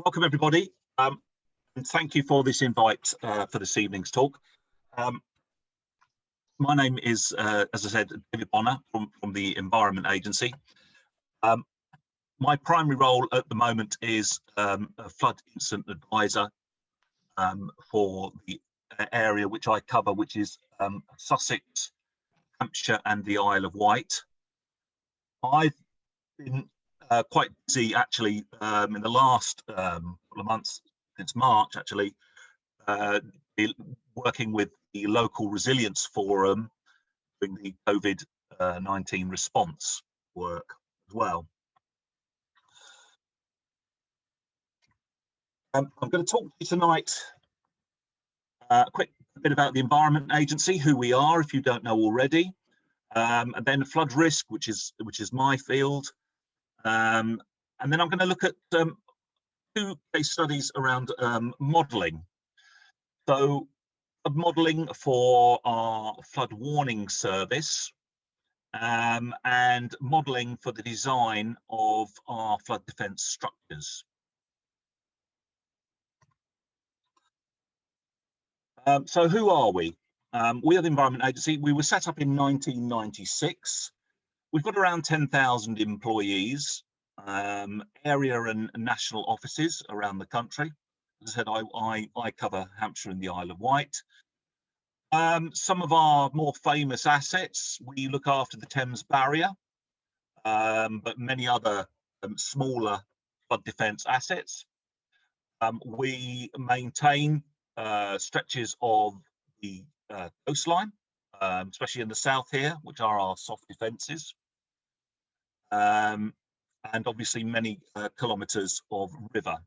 Welcome everybody, and thank you for this invite for this evening's talk. My name is, as I said, David Bonner from the Environment Agency. My primary role at the moment is a flood incident advisor for the area which I cover, which is Sussex, Hampshire and the Isle of Wight. I've been quite busy actually in the last couple of months, since March actually, working with the local resilience forum doing the COVID-19 response work as well. I'm going to talk to you tonight a quick bit about the Environment Agency, who we are if you don't know already, and then flood risk, which is my field. And then I'm going to look at two case studies around modelling. So modelling for our flood warning service and modelling for the design of our flood defence structures. So who are we? We are the Environment Agency. We were set up in 1996. We've got around 10,000 employees, area and national offices around the country. As I said, I cover Hampshire and the Isle of Wight. Some of our more famous assets, we look after the Thames Barrier, but many other smaller flood defence assets. We maintain stretches of the coastline, especially in the south here, which are our soft defences. And obviously many kilometres of river.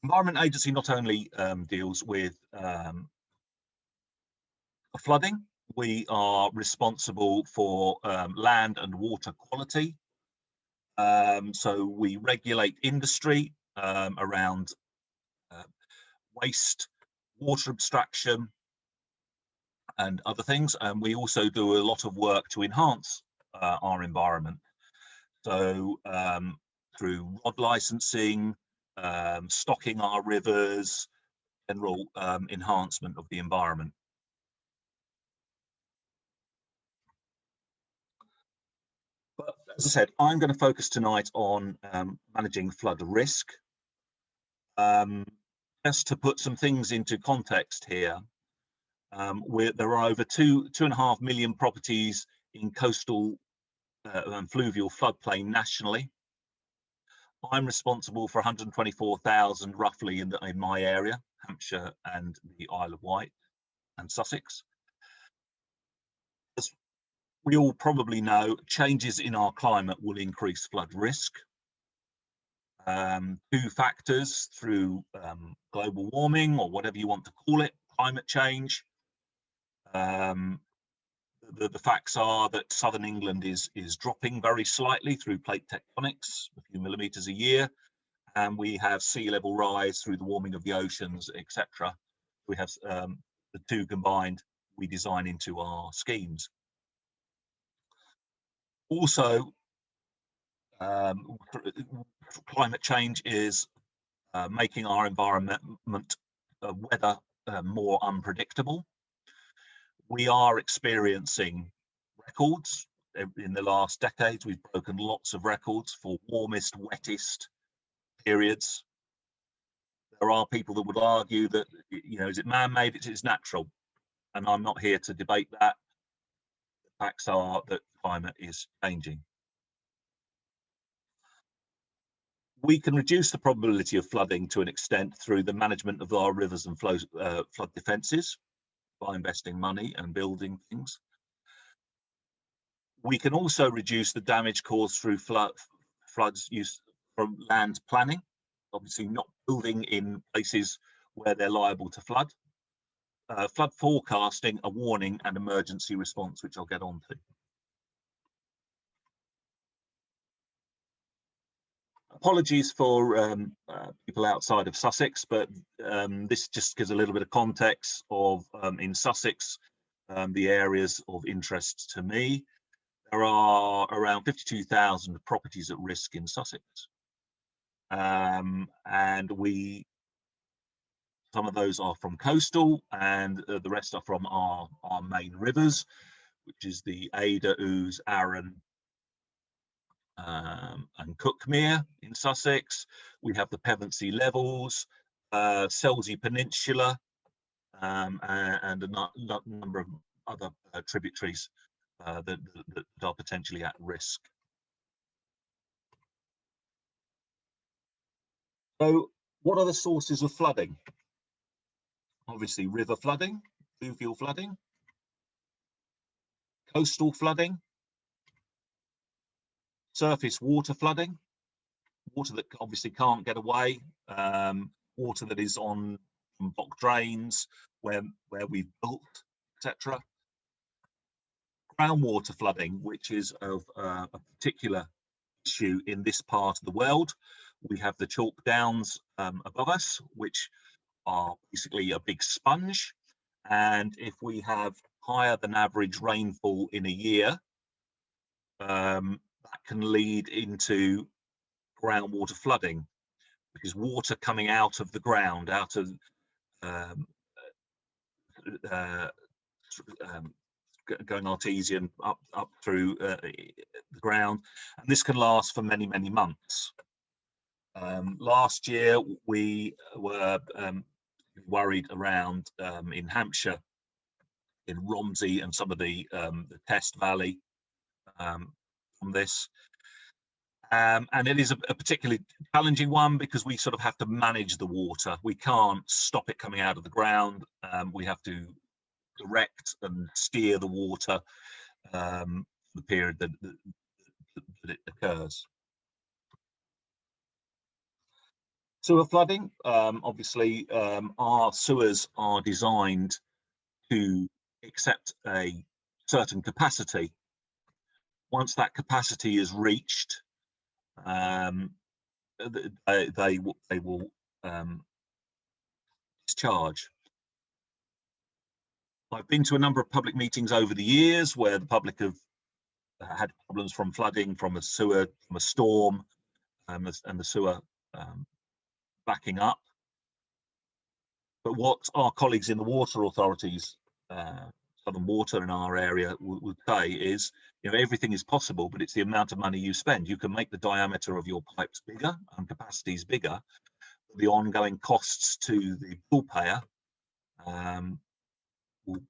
Environment Agency not only deals with flooding, we are responsible for land and water quality. So we regulate industry around waste, water abstraction and other things. And we also do a lot of work to enhance our environment. So through rod licensing, stocking our rivers, general enhancement of the environment. But as I said, I'm going to focus tonight on managing flood risk. Just to put some things into context here, there are over 2.5 million properties in coastal and fluvial floodplain nationally. I'm responsible for 124,000 roughly in my area, Hampshire and the Isle of Wight and Sussex. As we all probably know, changes in our climate will increase flood risk. Two factors through global warming, or whatever you want to call it, climate change. The facts are that southern England is dropping very slightly through plate tectonics, a few millimetres a year, and we have sea level rise through the warming of the oceans, etc. We have the two combined, we design into our schemes. Also, climate change is making our environment weather more unpredictable. We are experiencing records in the last decades. We've broken lots of records for warmest, wettest periods. There are people that would argue that, you know, is it man-made? It's natural, and I'm not here to debate that. The facts are that climate is changing. We can reduce the probability of flooding to an extent through the management of our rivers and flood defences, by investing money and building things. We can also reduce the damage caused through floods use from land planning, obviously not building in places where they're liable to flood. Flood forecasting, a warning and emergency response, which I'll get on to. Apologies for people outside of Sussex, but this just gives a little bit of context of in Sussex, the areas of interest to me. There are around 52,000 properties at risk in Sussex. and some of those are from coastal, and the rest are from our main rivers, which is the Ada, Ouse, Arun, and Cuckmere in Sussex. We have the Pevensey Levels, Selsey Peninsula, and a number of other tributaries that are potentially at risk. So, what are the sources of flooding? Obviously, river flooding, fluvial flooding, coastal flooding, surface water flooding, water that obviously can't get away, water that is on block drains where we've built, etc. Groundwater flooding, which is of a particular issue in this part of the world. We have the chalk downs above us, which are basically a big sponge, and if we have higher than average rainfall in a year, that can lead into groundwater flooding, because water coming out of the ground, out of going artesian up through the ground, and this can last for many months. Last year we were worried around in Hampshire, in Romsey and some of the Test Valley from this. And it is a particularly challenging one because we sort of have to manage the water. We can't stop it coming out of the ground. We have to direct and steer the water for the period that it occurs. Sewer flooding, obviously our sewers are designed to accept a certain capacity. Once that capacity is reached, they will discharge. I've been to a number of public meetings over the years where the public have had problems from flooding, from a sewer, from a storm, and the sewer backing up. But what our colleagues in the water authorities, Southern Water in our area, would say is, you know, everything is possible, but it's the amount of money you spend. You can make the diameter of your pipes bigger and capacities bigger. The ongoing costs to the bill payer will,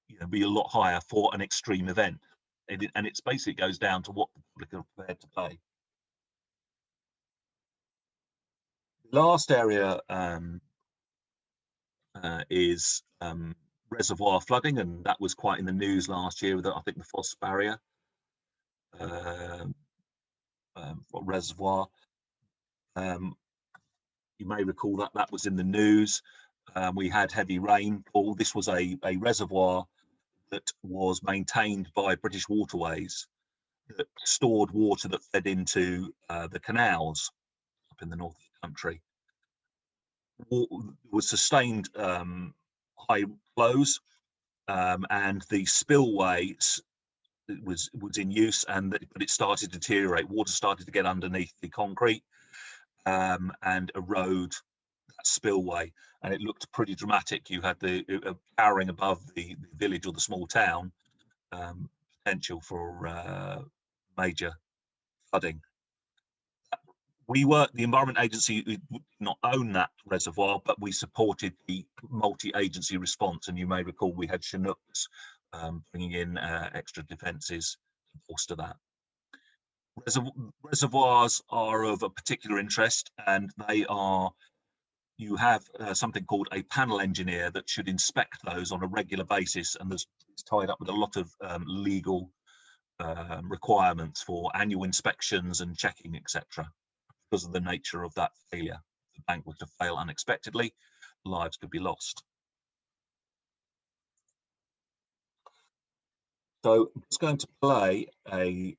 you know, be a lot higher for an extreme event. And it's basically goes down to what the public are prepared to pay. The last area is reservoir flooding, and that was quite in the news last year with, I think, the Foss barrier reservoir. You may recall that that was in the news. We had heavy rainfall. This was a reservoir that was maintained by British Waterways, that stored water that fed into the canals up in the north of the country. Was sustained high flows, and the spillway was in use, but it started to deteriorate. Water started to get underneath the concrete and erode that spillway, and it looked pretty dramatic. You had the towering above the village or the small town, potential for major flooding. The Environment Agency did not own that reservoir, but we supported the multi-agency response, and you may recall we had Chinooks bringing in extra defences to bolster that. Reservoirs are of a particular interest, and you have something called a panel engineer that should inspect those on a regular basis, and it's tied up with a lot of legal requirements for annual inspections and checking, etc. Because of the nature of that failure. If the bank were to fail unexpectedly, lives could be lost. So I'm just going to play a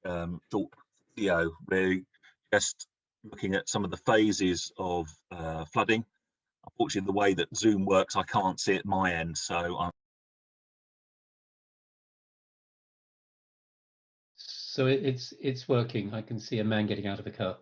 short video, really just looking at some of the phases of flooding. Unfortunately, the way that Zoom works, I can't see at my end, so So it's working. I can see a man getting out of a car.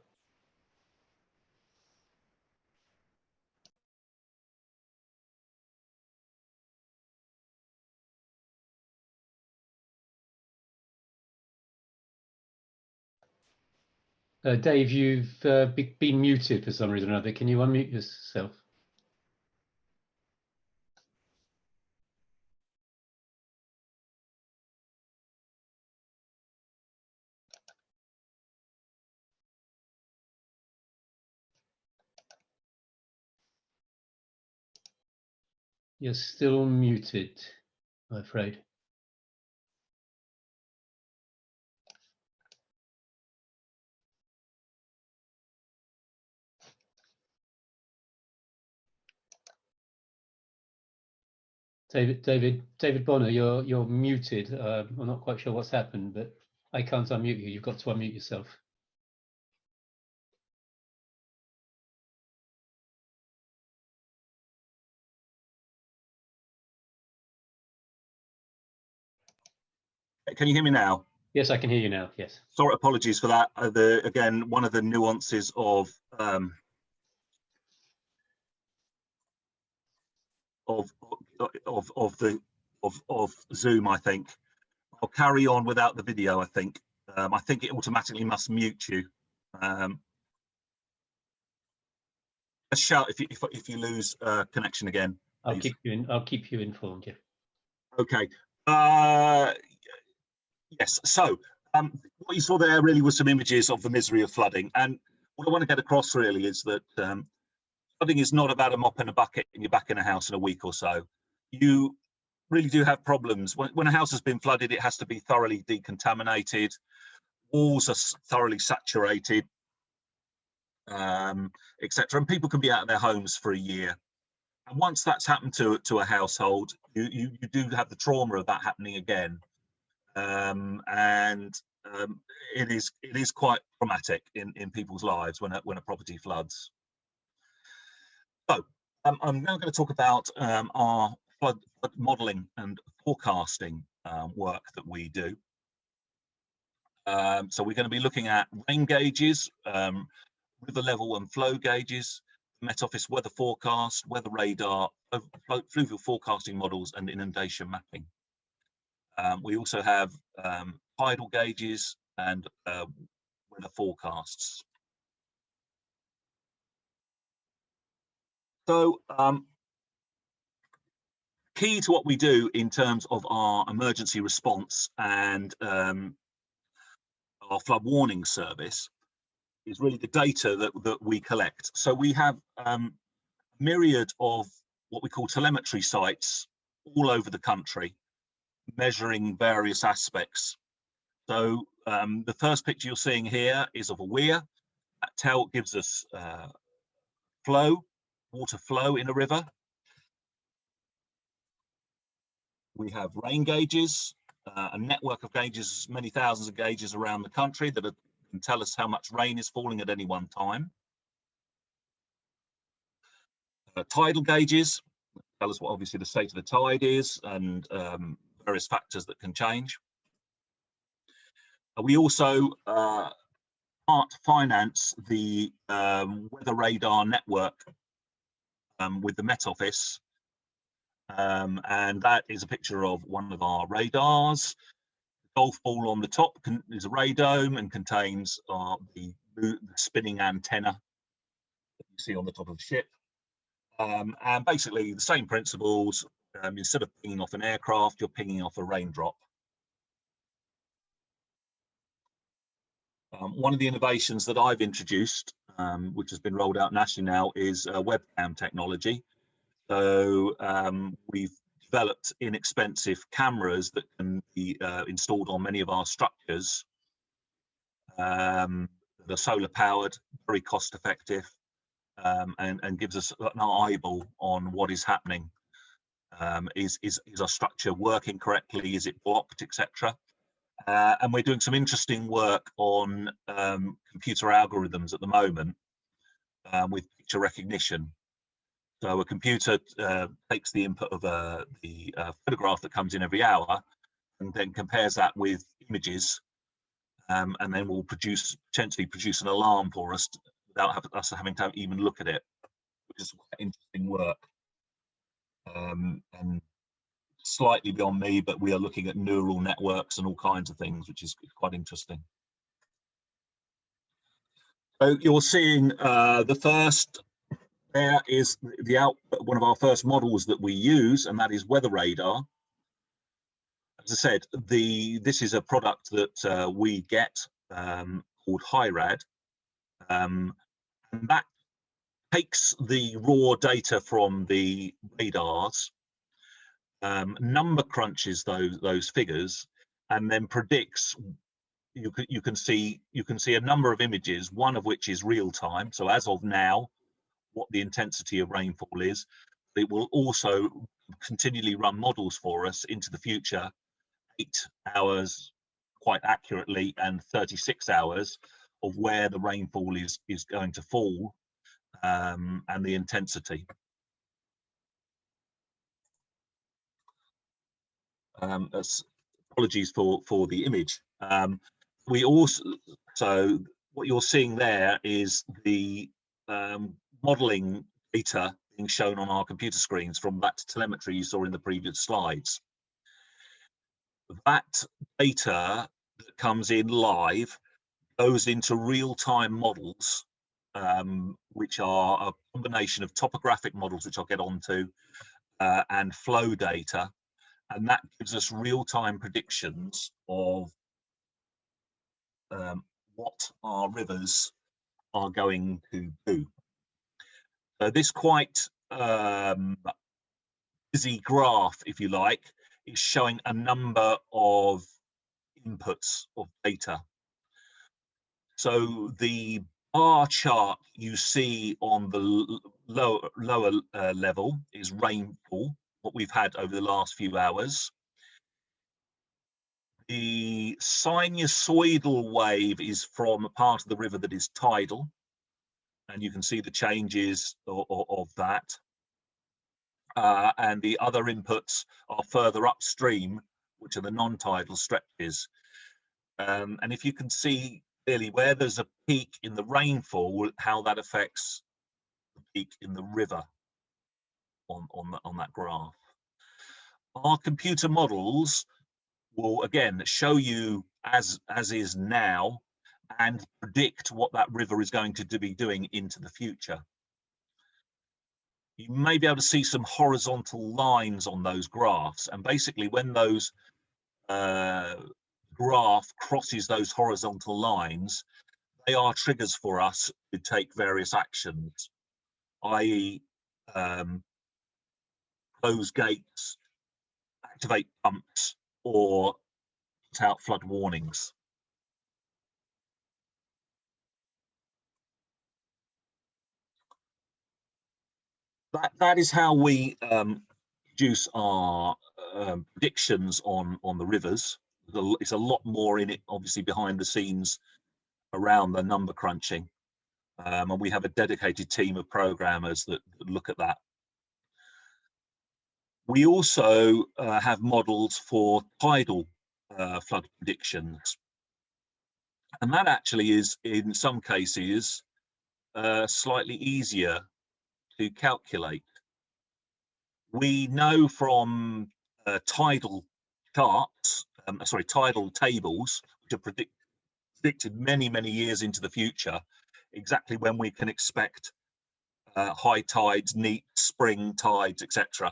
Dave, you've been muted for some reason or other. Can you unmute yourself? You're still muted, I'm afraid. David Bonner, you're muted. I'm not quite sure what's happened, but I can't unmute you. You've got to unmute yourself. Can you hear me now? Yes, I can hear you now. Yes. Sorry, apologies for that. Again, one of the nuances of Zoom, I think. I'll carry on without the video. I think it automatically must mute you. Just shout if you lose connection again. I'll keep you informed. Yeah. Okay. Yes. So what you saw there really was some images of the misery of flooding, and what I want to get across really is that flooding is not about a mop and a bucket and you're back in a house in a week or so. You really do have problems. When a house has been flooded, it has to be thoroughly decontaminated. Walls are thoroughly saturated, etc. And people can be out of their homes for a year. And once that's happened to a household, you do have the trauma of that happening again. It is quite traumatic in people's lives when a property floods. So I'm now going to talk about our flood modelling and forecasting work that we do. So we're going to be looking at rain gauges, river level and flow gauges, Met Office weather forecast, weather radar, fluvial forecasting models, and inundation mapping. We also have tidal gauges and weather forecasts. So key to what we do in terms of our emergency response and our flood warning service is really the data that we collect. So we have a myriad of what we call telemetry sites all over the country, measuring various aspects. So the first picture you're seeing here is of a weir. That gives us water flow in a river. We have rain gauges, a network of gauges, many thousands of gauges around the country that can tell us how much rain is falling at any one time. Tidal gauges tell us what obviously the state of the tide is and various factors that can change. We also part finance the weather radar network with the Met Office, and that is a picture of one of our radars. The golf ball on the top is a radome and contains the spinning antenna that you see on the top of the ship. And basically the same principles. Instead of pinging off an aircraft, you're pinging off a raindrop. One of the innovations that I've introduced, which has been rolled out nationally now, is webcam technology. So we've developed inexpensive cameras that can be installed on many of our structures. They're solar powered, very cost effective, and gives us an eyeball on what is happening. Is our structure working correctly? Is it blocked, etc.? And we're doing some interesting work on computer algorithms at the moment with picture recognition. So a computer takes the input of the photograph that comes in every hour and then compares that with images, and then will potentially produce an alarm for us without us having to even look at it, which is quite interesting work. And slightly beyond me, but we are looking at neural networks and all kinds of things, which is quite interesting. So you're seeing the first, there is one of our first models that we use, and that is weather radar. As I said, this is a product that we get called HIRAD, and that takes the raw data from the radars, number crunches those figures, and then predicts. You can see a number of images, one of which is real time. So as of now, what the intensity of rainfall is. It will also continually run models for us into the future, 8 hours quite accurately and 36 hours of where the rainfall is going to fall, and the intensity. Apologies for the image. We also, so what you're seeing there is the modeling data being shown on our computer screens from that telemetry you saw in the previous slides. That data that comes in live goes into real-time models, which are a combination of topographic models, which I'll get onto, and flow data, and that gives us real-time predictions of what our rivers are going to do. This quite busy graph, if you like, is showing a number of inputs of data. So the bar chart you see on the lower level is rainfall, what we've had over the last few hours. The sinusoidal wave is from a part of the river that is tidal, and you can see the changes of that. And the other inputs are further upstream, which are the non-tidal stretches. And if you can see clearly where there's a peak in the rainfall, how that affects the peak in the river on that graph. Our computer models will again show you as is now and predict what that river is going to be doing into the future. You may be able to see some horizontal lines on those graphs, and basically when those graph crosses those horizontal lines, they are triggers for us to take various actions, i.e. close gates, activate pumps, or put out flood warnings. That is how we produce our predictions on the rivers. It's a lot more in it, obviously, behind the scenes around the number crunching, and we have a dedicated team of programmers that look at that. We also have models for tidal flood predictions, and that actually is, in some cases, slightly easier to calculate. We know from tidal charts, tidal tables, which are predicted many years into the future, exactly when we can expect high tides, neap, spring tides, etc.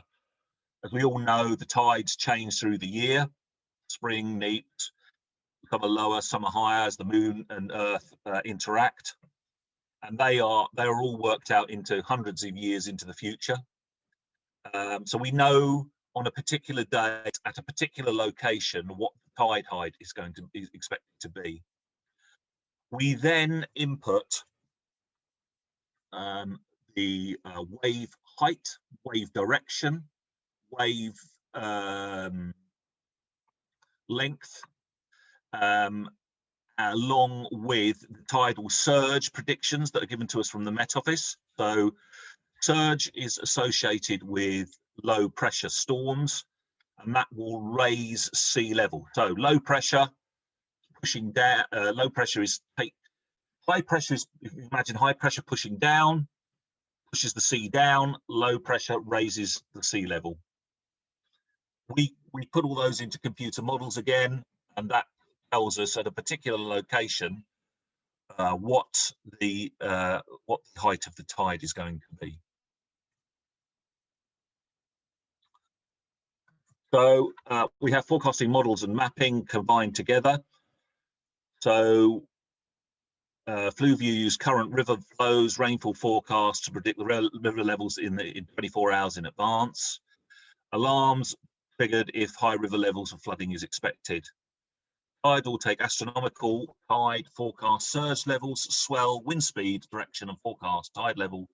As we all know, the tides change through the year. Spring, neap, some are lower, some are higher as the moon and earth interact, and they are all worked out into hundreds of years into the future. So we know on a particular date at a particular location what the tide height is going to be expected to be. We then input the wave height, wave direction, wave length, along with the tidal surge predictions that are given to us from the Met Office. So surge is associated with low pressure storms, and that will raise sea level. So low pressure pushing down, low pressure is high pressure is, if you imagine high pressure pushing down, pushes the sea down, low pressure raises the sea level. We put all those into computer models again, and that tells us at a particular location what the height of the tide is going to be. So we have forecasting models and mapping combined together. So Fluview use current river flows, rainfall forecasts to predict the river levels in 24 hours in advance. Alarms triggered if high river levels of flooding is expected. Tidal take astronomical tide forecast surge levels, swell, wind speed, direction, and forecast tide level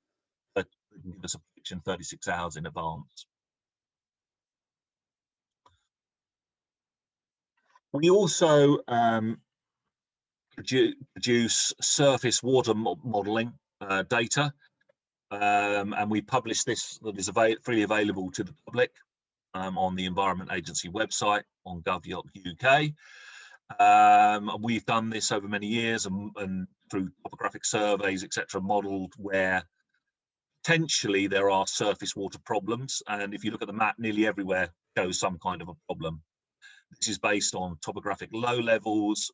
that can give us a prediction 36 hours in advance. We also produce surface water modelling data, and we publish this, that is freely available to the public on the Environment Agency website on gov.uk. We've done this over many years and through topographic surveys, etc., modelled where potentially there are surface water problems, and if you look at the map, nearly everywhere shows some kind of a problem. This is based on topographic low levels,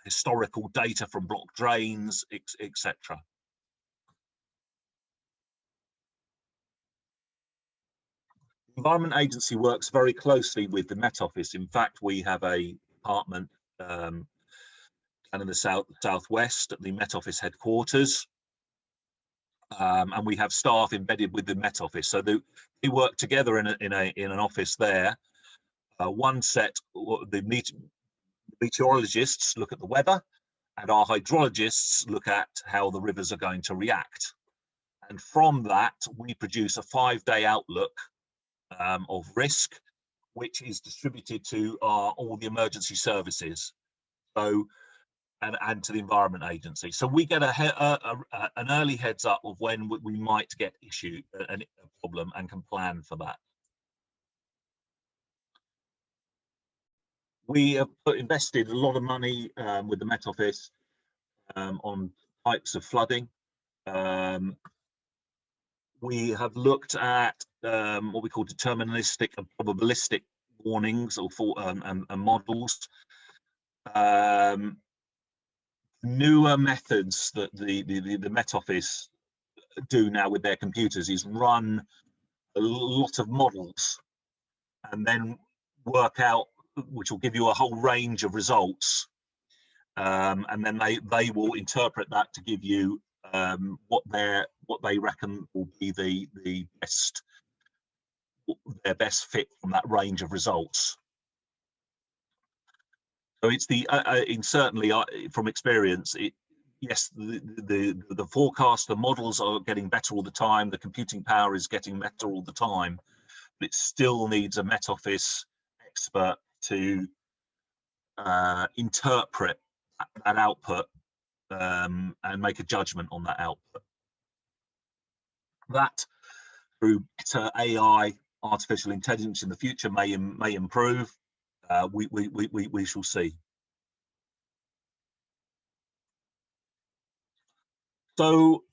historical data from block drains, etc. The Environment Agency works very closely with the Met Office. In fact, we have a department down in the southwest at the Met Office headquarters, and we have staff embedded with the Met Office. So they work together in an office there. One set, the meteorologists look at the weather, and our hydrologists look at how the rivers are going to react. And from that, we produce a 5-day outlook of risk, which is distributed to all the emergency services, so and to the Environment Agency. So we get an early heads up of when we might get a problem and can plan for that. We have invested a lot of money with the Met Office on types of flooding. We have looked at what we call deterministic and probabilistic warnings or and models. Newer methods that the Met Office do now with their computers is run a lot of models and then work out, which will give you a whole range of results, and then they will interpret that to give you what they reckon will be their best fit from that range of results. So it's certainly from experience, yes, the forecast, the models are getting better all the time, the computing power is getting better all the time, but it still needs a Met Office expert to interpret that output and make a judgment on that output. That, through better AI, artificial intelligence in the future, may improve. We shall see. So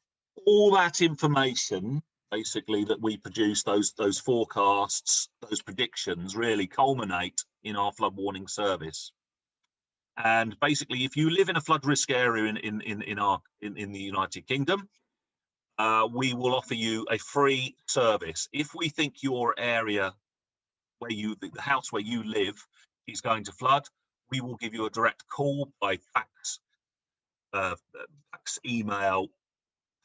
all that information, basically, that we produce, those forecasts, those predictions, really culminate in our flood warning service. And basically, if you live in a flood risk area in the United Kingdom, we will offer you a free service. If we think your area, the house where you live, is going to flood, we will give you a direct call by fax, email,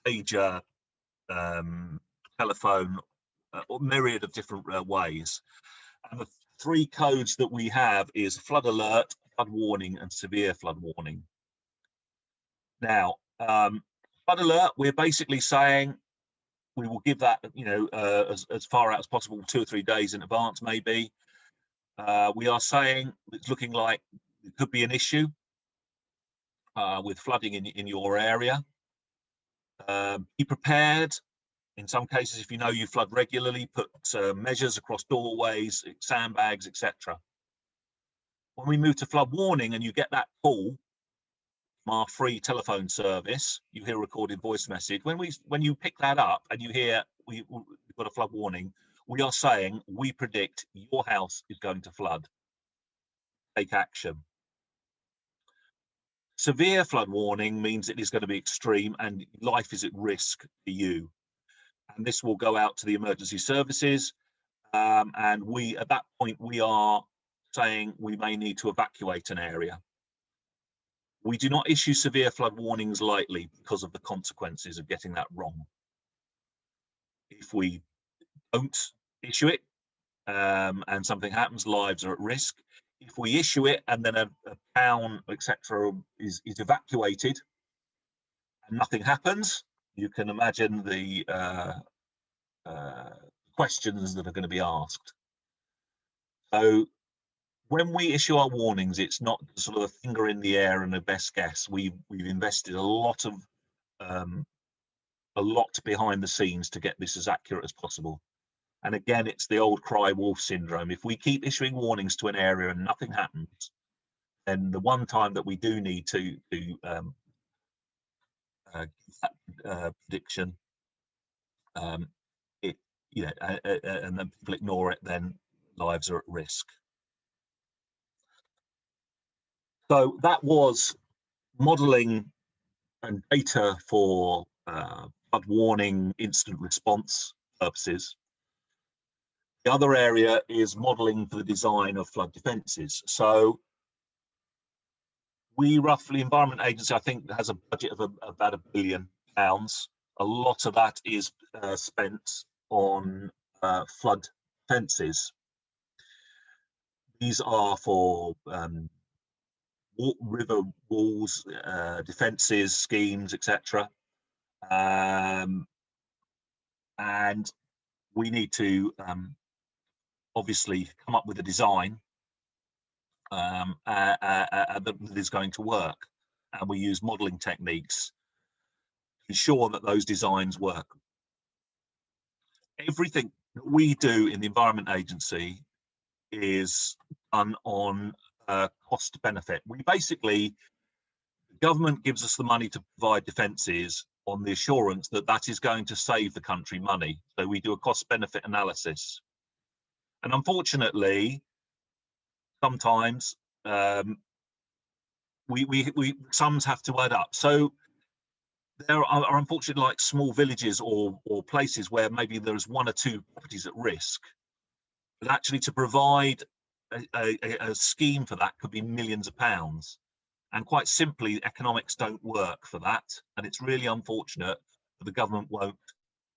pager, telephone, or myriad of different ways. And the 3 codes that we have is flood alert, flood warning, and severe flood warning. Now, flood alert, we're basically saying we will give that, as far out as possible, 2 or 3 days in advance, maybe. We are saying it's looking like it could be an issue with flooding in your area. Be prepared. In some cases, if you know you flood regularly, put measures across doorways, sandbags, etc. When we move to flood warning and you get that call from our free telephone service, you hear a recorded voice message. When you pick that up and you hear we've got a flood warning, we are saying we predict your house is going to flood. Take action. Severe flood warning means it is going to be extreme and life is at risk for you. And this will go out to the emergency services. And at that point, we are saying we may need to evacuate an area. We do not issue severe flood warnings lightly because of the consequences of getting that wrong. If we don't issue it and something happens, lives are at risk. If we issue it and then a town, etc., is evacuated and nothing happens, you can imagine the questions that are going to be asked. So when we issue our warnings, it's not sort of a finger in the air and a best guess. We've invested a lot behind the scenes to get this as accurate as possible. And again, it's the old cry wolf syndrome. If we keep issuing warnings to an area and nothing happens, then the one time that we do need to give that prediction, and then people ignore it, then lives are at risk. So that was modelling and data for flood warning incident response purposes. The other area is modelling for the design of flood defences. So we roughly, Environment Agency, I think, has a budget of about £1 billion. A lot of that is spent on flood defences. These are for river walls, defences, schemes, etc. And we need to obviously come up with a design that is going to work, and we use modelling techniques to ensure that those designs work. Everything that we do in the Environment Agency is done on cost benefit. We basically, the government gives us the money to provide defences on the assurance that that is going to save the country money. So we do a cost benefit analysis. And unfortunately, sometimes sums have to add up. So there are unfortunately like small villages or places where maybe there's 1 or 2 properties at risk, but actually to provide a scheme for that could be millions of pounds. And quite simply, economics don't work for that. And it's really unfortunate that the government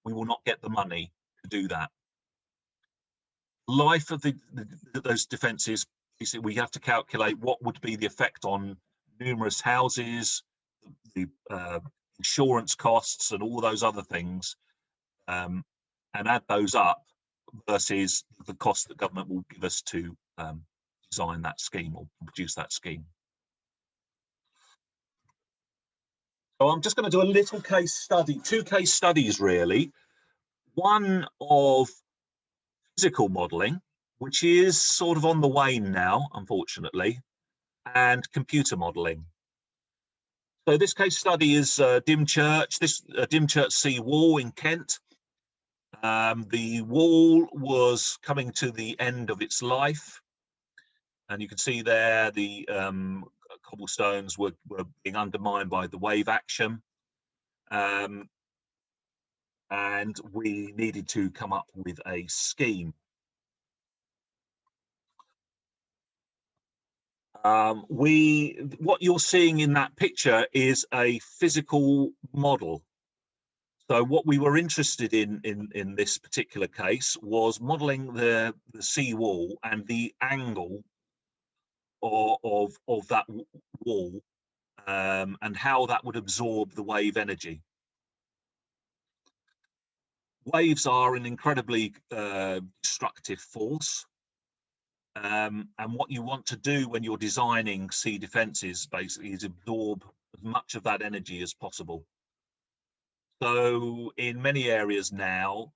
we will not get the money to do that. Life of those defences, we have to calculate what would be the effect on numerous houses, the insurance costs and all those other things, and add those up versus the cost that government will give us to design that scheme or produce that scheme. So I'm just going to do a little case study, 2 case studies really. One of physical modelling, which is sort of on the wane now, unfortunately, and computer modelling. So this case study is Dymchurch Sea Wall in Kent. The wall was coming to the end of its life, and you can see there the cobblestones were being undermined by the wave action, and we needed to come up with a scheme. What you're seeing in that picture is a physical model. So what we were interested in this particular case was modelling the sea wall and the angle of that wall, and how that would absorb the wave energy. Waves are an incredibly destructive force, and what you want to do when you're designing sea defences basically is absorb as much of that energy as possible. So in many areas now,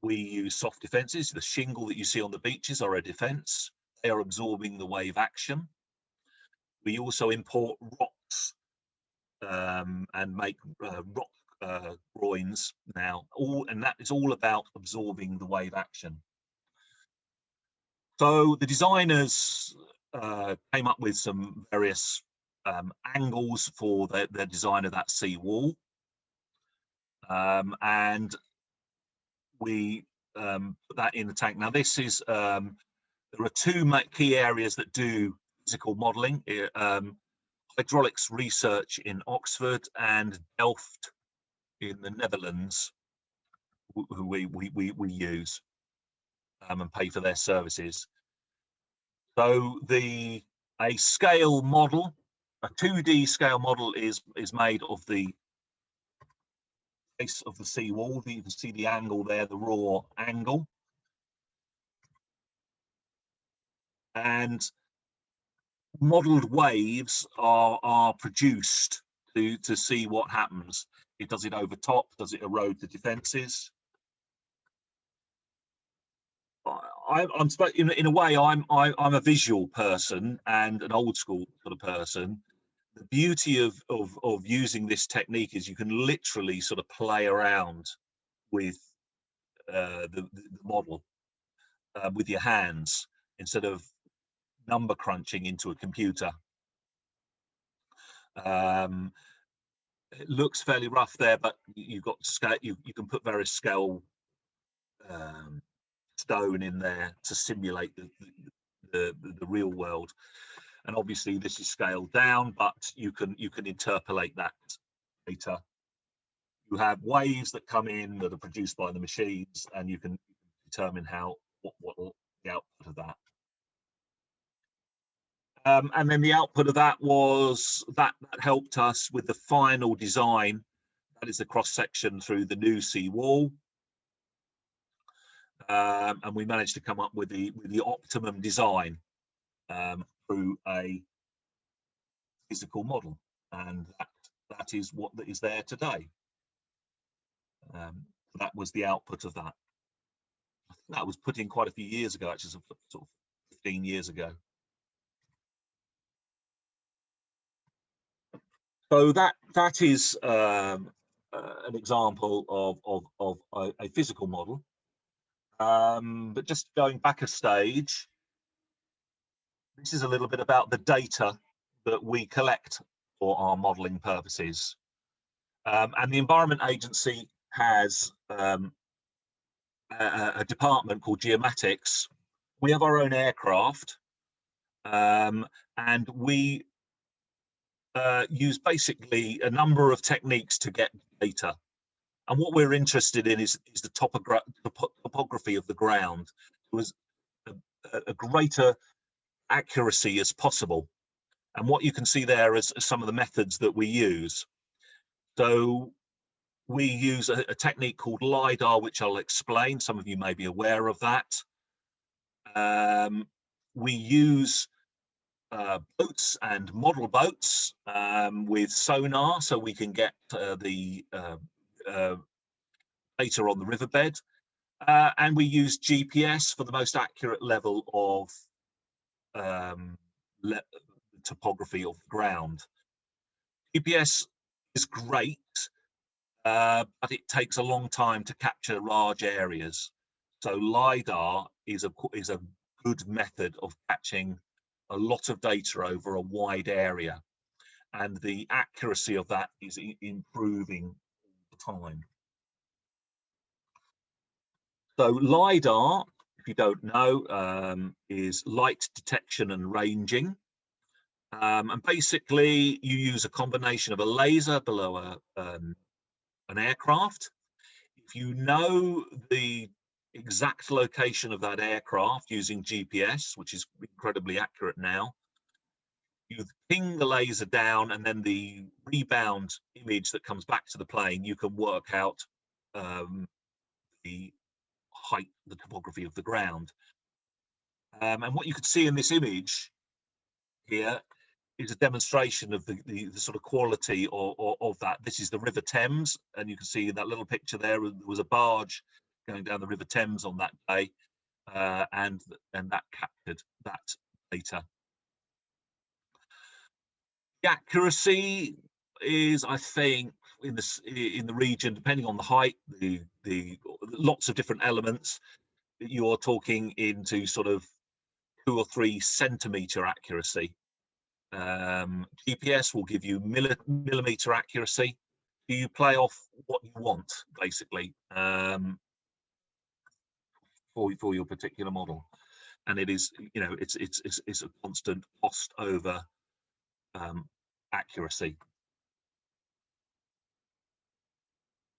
we use soft defences. The shingle that you see on the beaches are a defence. They are absorbing the wave action. We also import rocks and make rock groins now, and that is all about absorbing the wave action. So the designers came up with some various angles for the design of that sea wall, and we put that in the tank. Now this is there are two key areas that do physical modelling: hydraulics research in Oxford and Delft in the Netherlands, who we use and pay for their services. So a scale model, a 2D scale model is made of the base of the seawall. You can see the angle there, the raw angle. And modelled waves are produced to see what happens. Does it overtop? Does it erode the defences? In a way, I'm a visual person and an old school sort of person. The beauty of using this technique is you can literally sort of play around with the model with your hands instead of number crunching into a computer. It looks fairly rough there, but you've got scale. You can put various scale stone in there to simulate the real world. And obviously this is scaled down, but you can interpolate that data. You have waves that come in that are produced by the machines, and you can determine what the output of that. And then the output of that was that helped us with the final design. That is the cross section through the new sea wall. And we managed to come up with the optimum design through a physical model, and that is what is there today. That was the output of that. I think that was put in quite a few years ago, actually, sort of 15 years ago. So that is an example of a physical model. But just going back a stage, this is a little bit about the data that we collect for our modelling purposes. And the Environment Agency has a department called Geomatics. We have our own aircraft, and we use basically a number of techniques to get data. And what we're interested in is the topography of the ground. It was a greater accuracy as possible. And what you can see there is some of the methods that we use. So we use a technique called LiDAR, which I'll explain. Some of you may be aware of that. We use boats and model boats with sonar, so we can get the data on the riverbed. And we use GPS for the most accurate level of topography of the ground. GPS is great, but it takes a long time to capture large areas. So LiDAR is a good method of catching a lot of data over a wide area, and the accuracy of that is improving all the time. So LiDAR, if you don't know, is light detection and ranging. And basically you use a combination of a laser below an aircraft. If you know the exact location of that aircraft using GPS, which is incredibly accurate now, you ping the laser down, and then the rebound image that comes back to the plane, you can work out the height, the topography of the ground. And what you can see in this image here is a demonstration of the sort of quality of that. This is the River Thames, and you can see in that little picture there was a barge going down the River Thames on that day, and that captured that data. The accuracy is, I think, in the region, depending on the height, the lots of different elements, you're talking into sort of 2 or 3 centimetre accuracy. GPS will give you millimeter accuracy. You play off what you want, basically, for your particular model, and it is, you know, it's a constant cost over accuracy.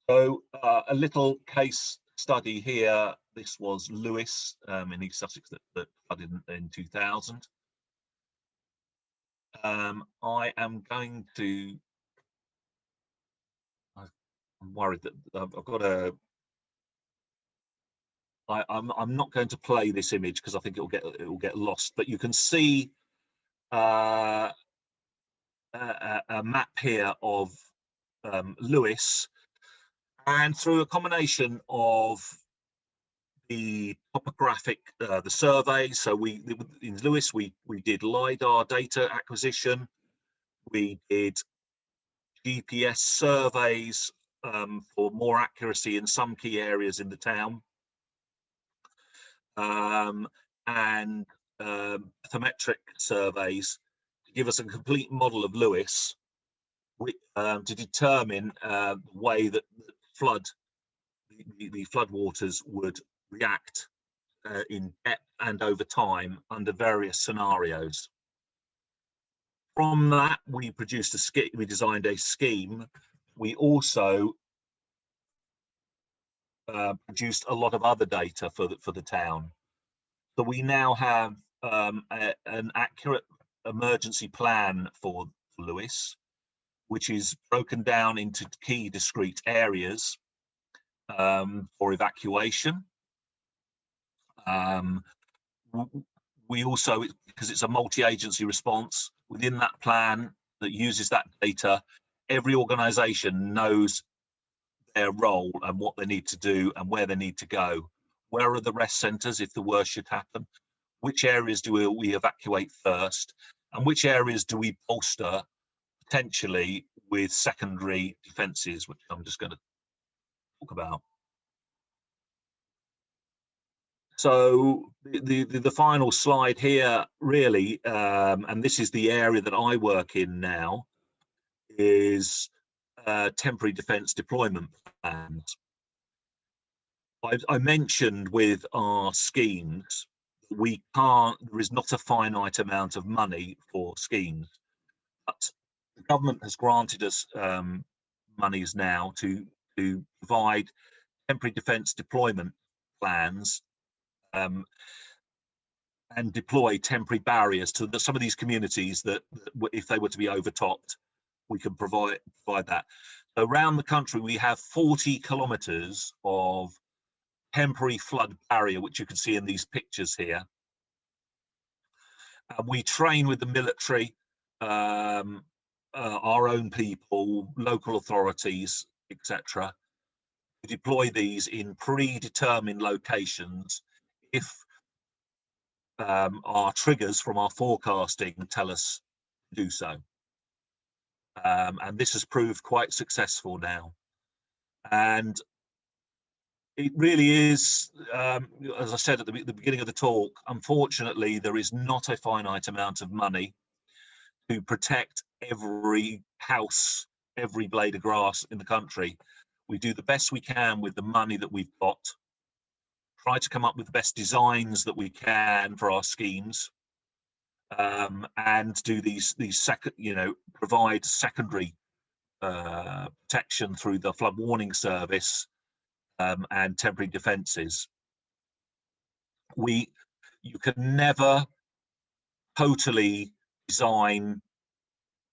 So a little case study here. This was Lewis in East Sussex that flooded in 2000. I am going to. I'm worried that I've got a. I'm not going to play this image because I think it will get lost. But you can see a map here of Lewis, and through a combination of the topographic, the survey. So in Lewis we did LiDAR data acquisition. We did GPS surveys for more accuracy in some key areas in the town, and bathymetric surveys to give us a complete model of Lewis, to determine the way that the flood waters would react in depth and over time under various scenarios. From that, we produced we designed a scheme. We also produced a lot of other data for the town. So we now have an accurate emergency plan for Lewis, which is broken down into key discrete areas for evacuation. We also, because it's a multi-agency response, within that plan that uses that data, every organisation knows their role and what they need to do and where they need to go. Where are the rest centres if the worst should happen? Which areas do we evacuate first? And which areas do we bolster potentially with secondary defences, which I'm just going to talk about. So the final slide here, really, and this is the area that I work in now, is temporary defence deployment plans. I mentioned with our schemes, there is not a finite amount of money for schemes, but the government has granted us monies now to provide temporary defence deployment plans and deploy temporary barriers to some of these communities that if they were to be overtopped, we can provide that. So around the country, we have 40 kilometres of temporary flood barrier, which you can see in these pictures here. We train with the military, our own people, local authorities, etc., to deploy these in predetermined locations if our triggers from our forecasting tell us to do so. And this has proved quite successful now. And it really is, as I said at the beginning of the talk, unfortunately, there is not a finite amount of money to protect every house, every blade of grass in the country. We do the best we can with the money that we've got, try to come up with the best designs that we can for our schemes, and do these provide secondary protection through the flood warning service and temporary defences. You can never totally design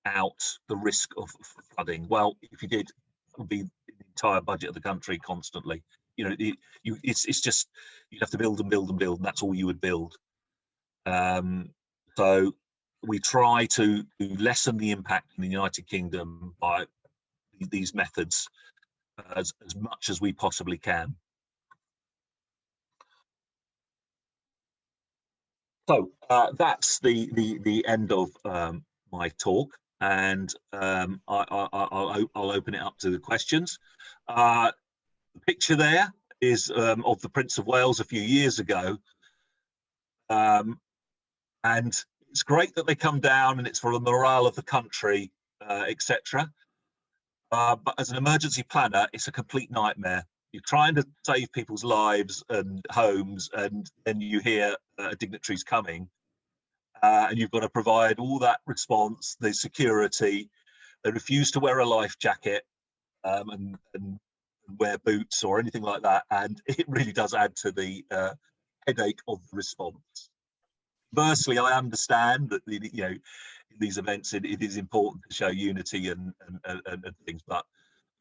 out the risk of flooding. Well, if you did, it would be the entire budget of the country constantly. You know, it's just, you'd have to build and build and build, and that's all you would build. So we try to lessen the impact in the United Kingdom by these methods as much as we possibly can. So that's the end of my talk, and I'll open it up to the questions. The picture there is of the Prince of Wales a few years ago, and it's great that they come down and it's for the morale of the country, etc. But as an emergency planner, it's a complete nightmare. You're trying to save people's lives and homes, and then you hear a dignitary's coming, and you've got to provide all that response, the security. They refuse to wear a life jacket and wear boots or anything like that, and it really does add to the headache of the response. Conversely, I understand that in these events it is important to show unity and things, but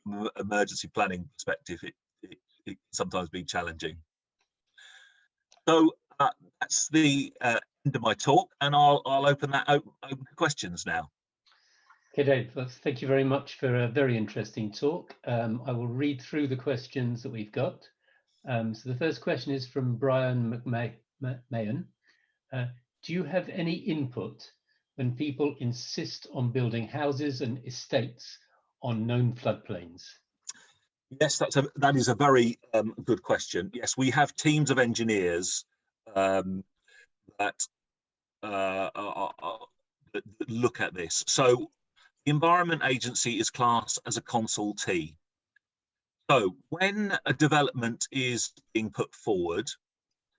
from an emergency planning perspective, it can sometimes be challenging. So that's the end of my talk, and I'll open that open to questions now. Okay, Dave, well, thank you very much for a very interesting talk. I will read through the questions that we've got. So the first question is from Brian McMahon. Do you have any input when people insist on building houses and estates on known floodplains? Yes, that is a very good question. Yes, we have teams of engineers that look at this. So the Environment Agency is classed as a consultee. So when a development is being put forward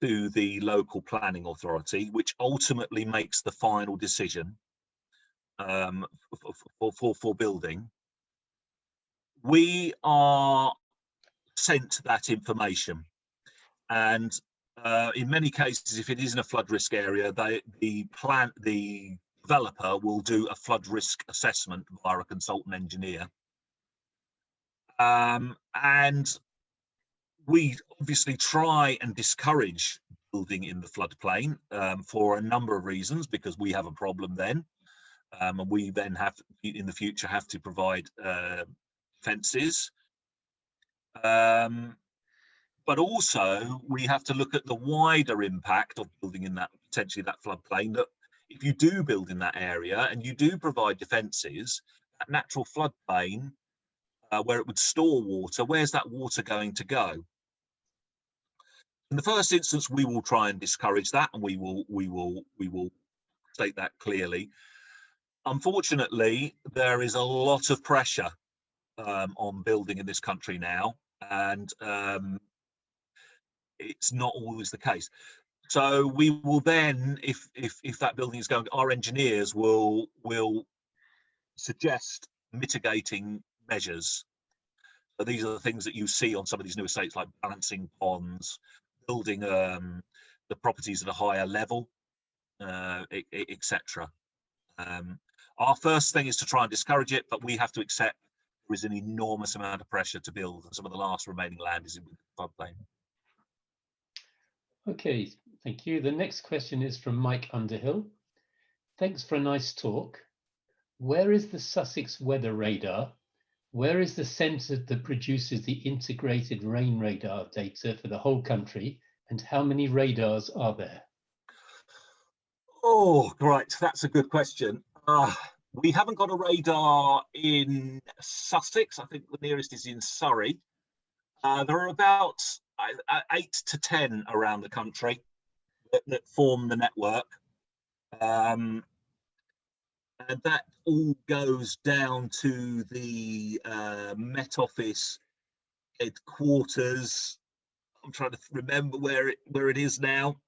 to the local planning authority, which ultimately makes the final decision for building, we are sent that information. And in many cases, if it is in a flood risk area, the developer will do a flood risk assessment via a consultant engineer. And we obviously try and discourage building in the floodplain for a number of reasons, because we have a problem then. And we then have, in the future, have to provide fences. But also we have to look at the wider impact of building in that, potentially that floodplain, that if you do build in that area and you do provide defences, that natural floodplain where it would store water, where's that water going to go? In the first instance, we will try and discourage that, and we will state that clearly. Unfortunately, there is a lot of pressure on building in this country now, and it's not always the case. So we will then, if that building is going, our engineers will suggest mitigating measures. So these are the things that you see on some of these new estates, like balancing ponds, building the properties at a higher level, etc. Our first thing is to try and discourage it, but we have to accept there is an enormous amount of pressure to build, and some of the last remaining land is in the floodplain. Okay, thank you. The next question is from Mike Underhill. Thanks for a nice talk. Where is the Sussex weather radar? Where is the centre that produces the integrated rain radar data for the whole country? And how many radars are there? Oh, right, that's a good question. We haven't got a radar in Sussex. I think the nearest is in Surrey. There are about 8 to 10 around the country that form the network. And that all goes down to the Met Office headquarters. I'm trying to remember where it is now.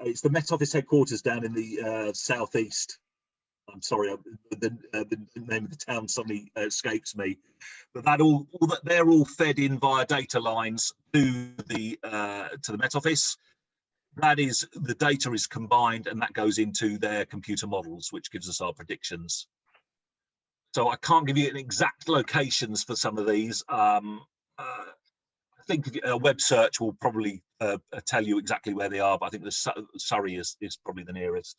It's the Met Office headquarters down in the southeast. I'm sorry, the name of the town suddenly escapes me. But they're all fed in via data lines to the Met Office. That is, the data is combined and that goes into their computer models, which gives us our predictions. So I can't give you an exact locations for some of these. I think a web search will probably tell you exactly where they are, but I think the Surrey is probably the nearest.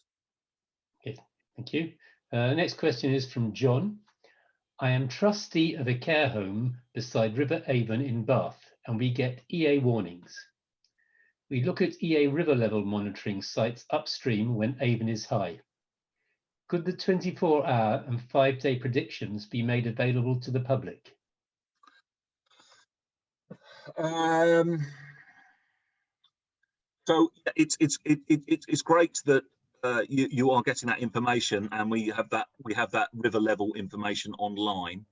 Okay, thank you. Next question is from John. I am trustee of a care home beside River Avon in Bath, and we get EA warnings. We look at EA river level monitoring sites upstream when Avon is high. Could the 24-hour and 5-day predictions be made available to the public? So it's great that you are getting that information, and we have that river level information online.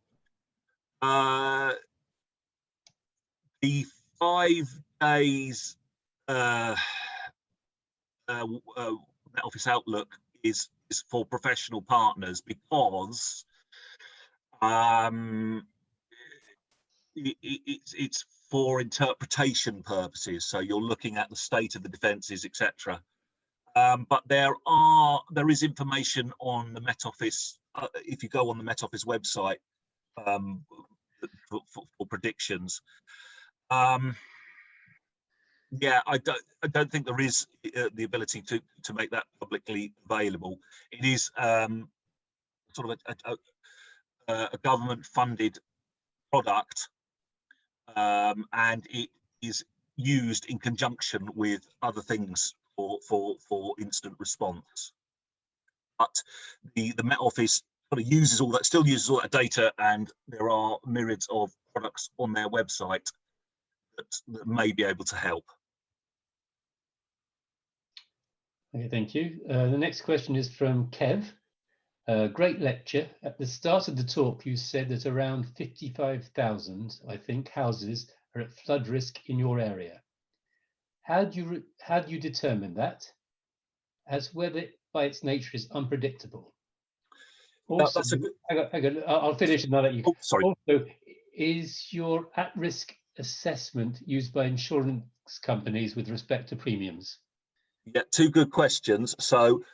The 5 days Met Office Outlook is for professional partners, because it's for interpretation purposes. So you're looking at the state of the defences, etc. But there is information on the Met Office. If you go on the Met Office website for predictions. Yeah, I don't think there is the ability to make that publicly available. It is sort of a government-funded product, and it is used in conjunction with other things for incident response. But the Met Office sort of still uses all that data, and there are myriads of products on their website that may be able to help. Okay, thank you. The next question is from Kev. Great lecture. At the start of the talk, you said that around 55,000, I think, houses are at flood risk in your area. How do you determine that, as weather by its nature is unpredictable? Also, I'll finish and now that you. Oh, sorry. Also, is your at-risk assessment used by insurance companies with respect to premiums? Yeah, two good questions. So,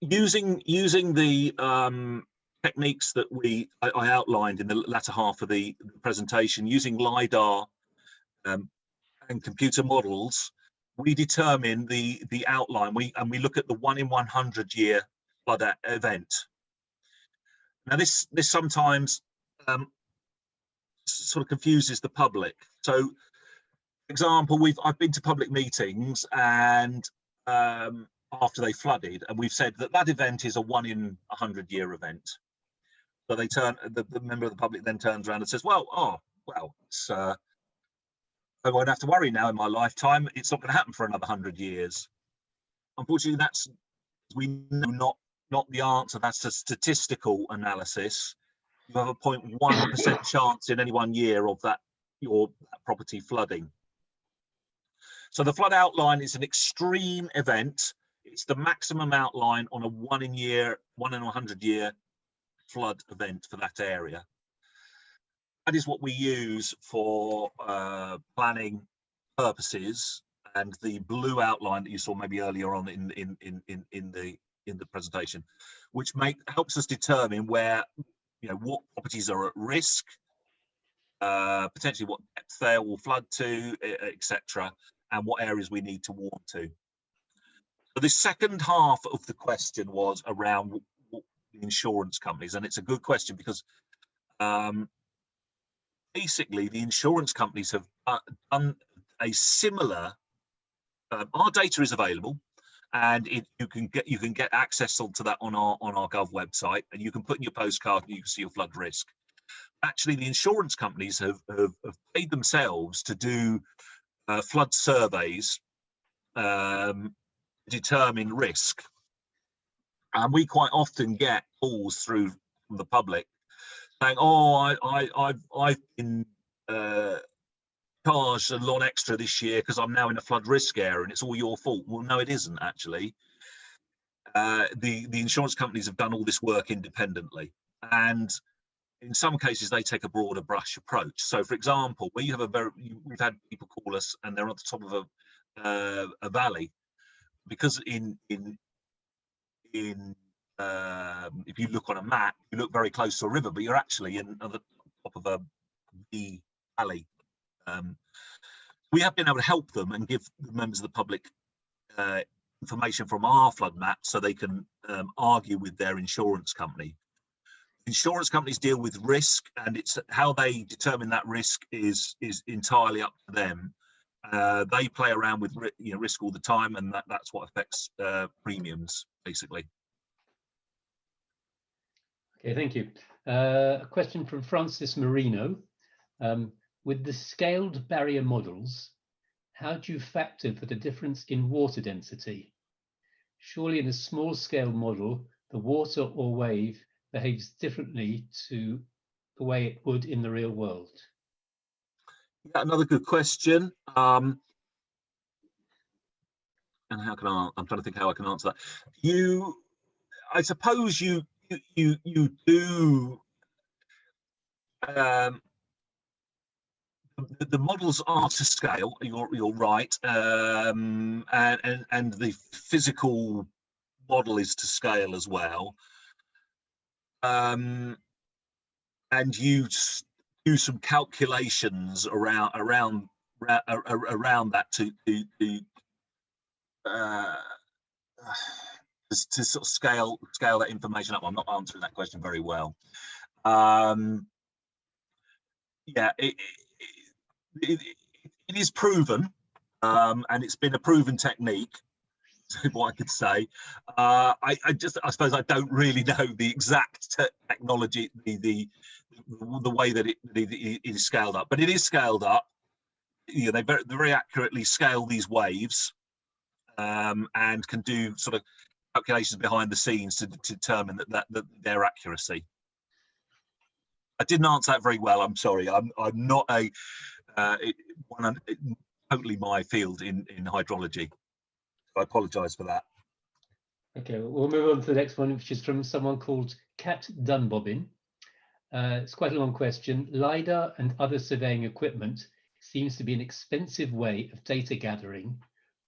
using the techniques that I outlined in the latter half of the presentation, using LiDAR and computer models, we determine the outline. We look at the 1 in 100 year flood event. Now, this sometimes sort of confuses the public. So, for example, I've been to public meetings, and after they flooded, and we've said that event is a 1 in 100 year event. So the member of the public then turns around and says, well, it's, I won't have to worry now in my lifetime. It's not going to happen for another 100 years. Unfortunately, we know not the answer. That's a statistical analysis. You have a 0.1% chance in any 1 year of your property flooding. So the flood outline is an extreme event. It's the maximum outline on a 1 in 100 year flood event for that area. That is what we use for planning purposes, and the blue outline that you saw maybe earlier on in the presentation, which helps us determine where, what properties are at risk, potentially what depth they will flood to, etc., and what areas we need to warn to. So the second half of the question was around the insurance companies, and it's a good question because basically the insurance companies have done a similar. Our data is available, and you can get access to that on our Gov website, and you can put in your postcard and you can see your flood risk. Actually, the insurance companies have paid themselves to do flood surveys, determine risk, and we quite often get calls through from the public saying, I've been charged a lot extra this year because I'm now in a flood risk area and it's all your fault. Well, no, it isn't actually. The insurance companies have done all this work independently, and in some cases they take a broader brush approach. So, for example, where you have we've had people call us and they're on the top of a valley, because if you look on a map, you look very close to a river, but you're actually on the top of a valley. We have been able to help them and give the members of the public information from our flood map so they can argue with their insurance company. Insurance companies deal with risk, and it's how they determine that risk is entirely up to them. They play around with risk all the time, and that's what affects premiums basically. Okay, thank you. A question from Francis Marino. With the scaled barrier models, how do you factor for the difference in water density? Surely in a small scale model, the water or wave behaves differently to the way it would in the real world. Yeah, another good question. And how can I'm trying to think how I can answer that. I suppose you do. The models are to scale. You're right, and the physical model is to scale as well. And you do some calculations around that to sort of scale that information up. I'm not answering that question very well. Yeah, it is proven, and it's been a proven technique. What I could say. I suppose I don't really know the exact technology, the way that it is scaled up, but it is scaled up. You know, they very accurately scale these waves, and can do sort of calculations behind the scenes to determine that their accuracy. I didn't answer that very well. I'm sorry. I'm not totally my field in hydrology. I apologise for that. Okay, we'll move on to the next one, which is from someone called Kat Dunbobbin. It's quite a long question. LiDAR and other surveying equipment seems to be an expensive way of data gathering,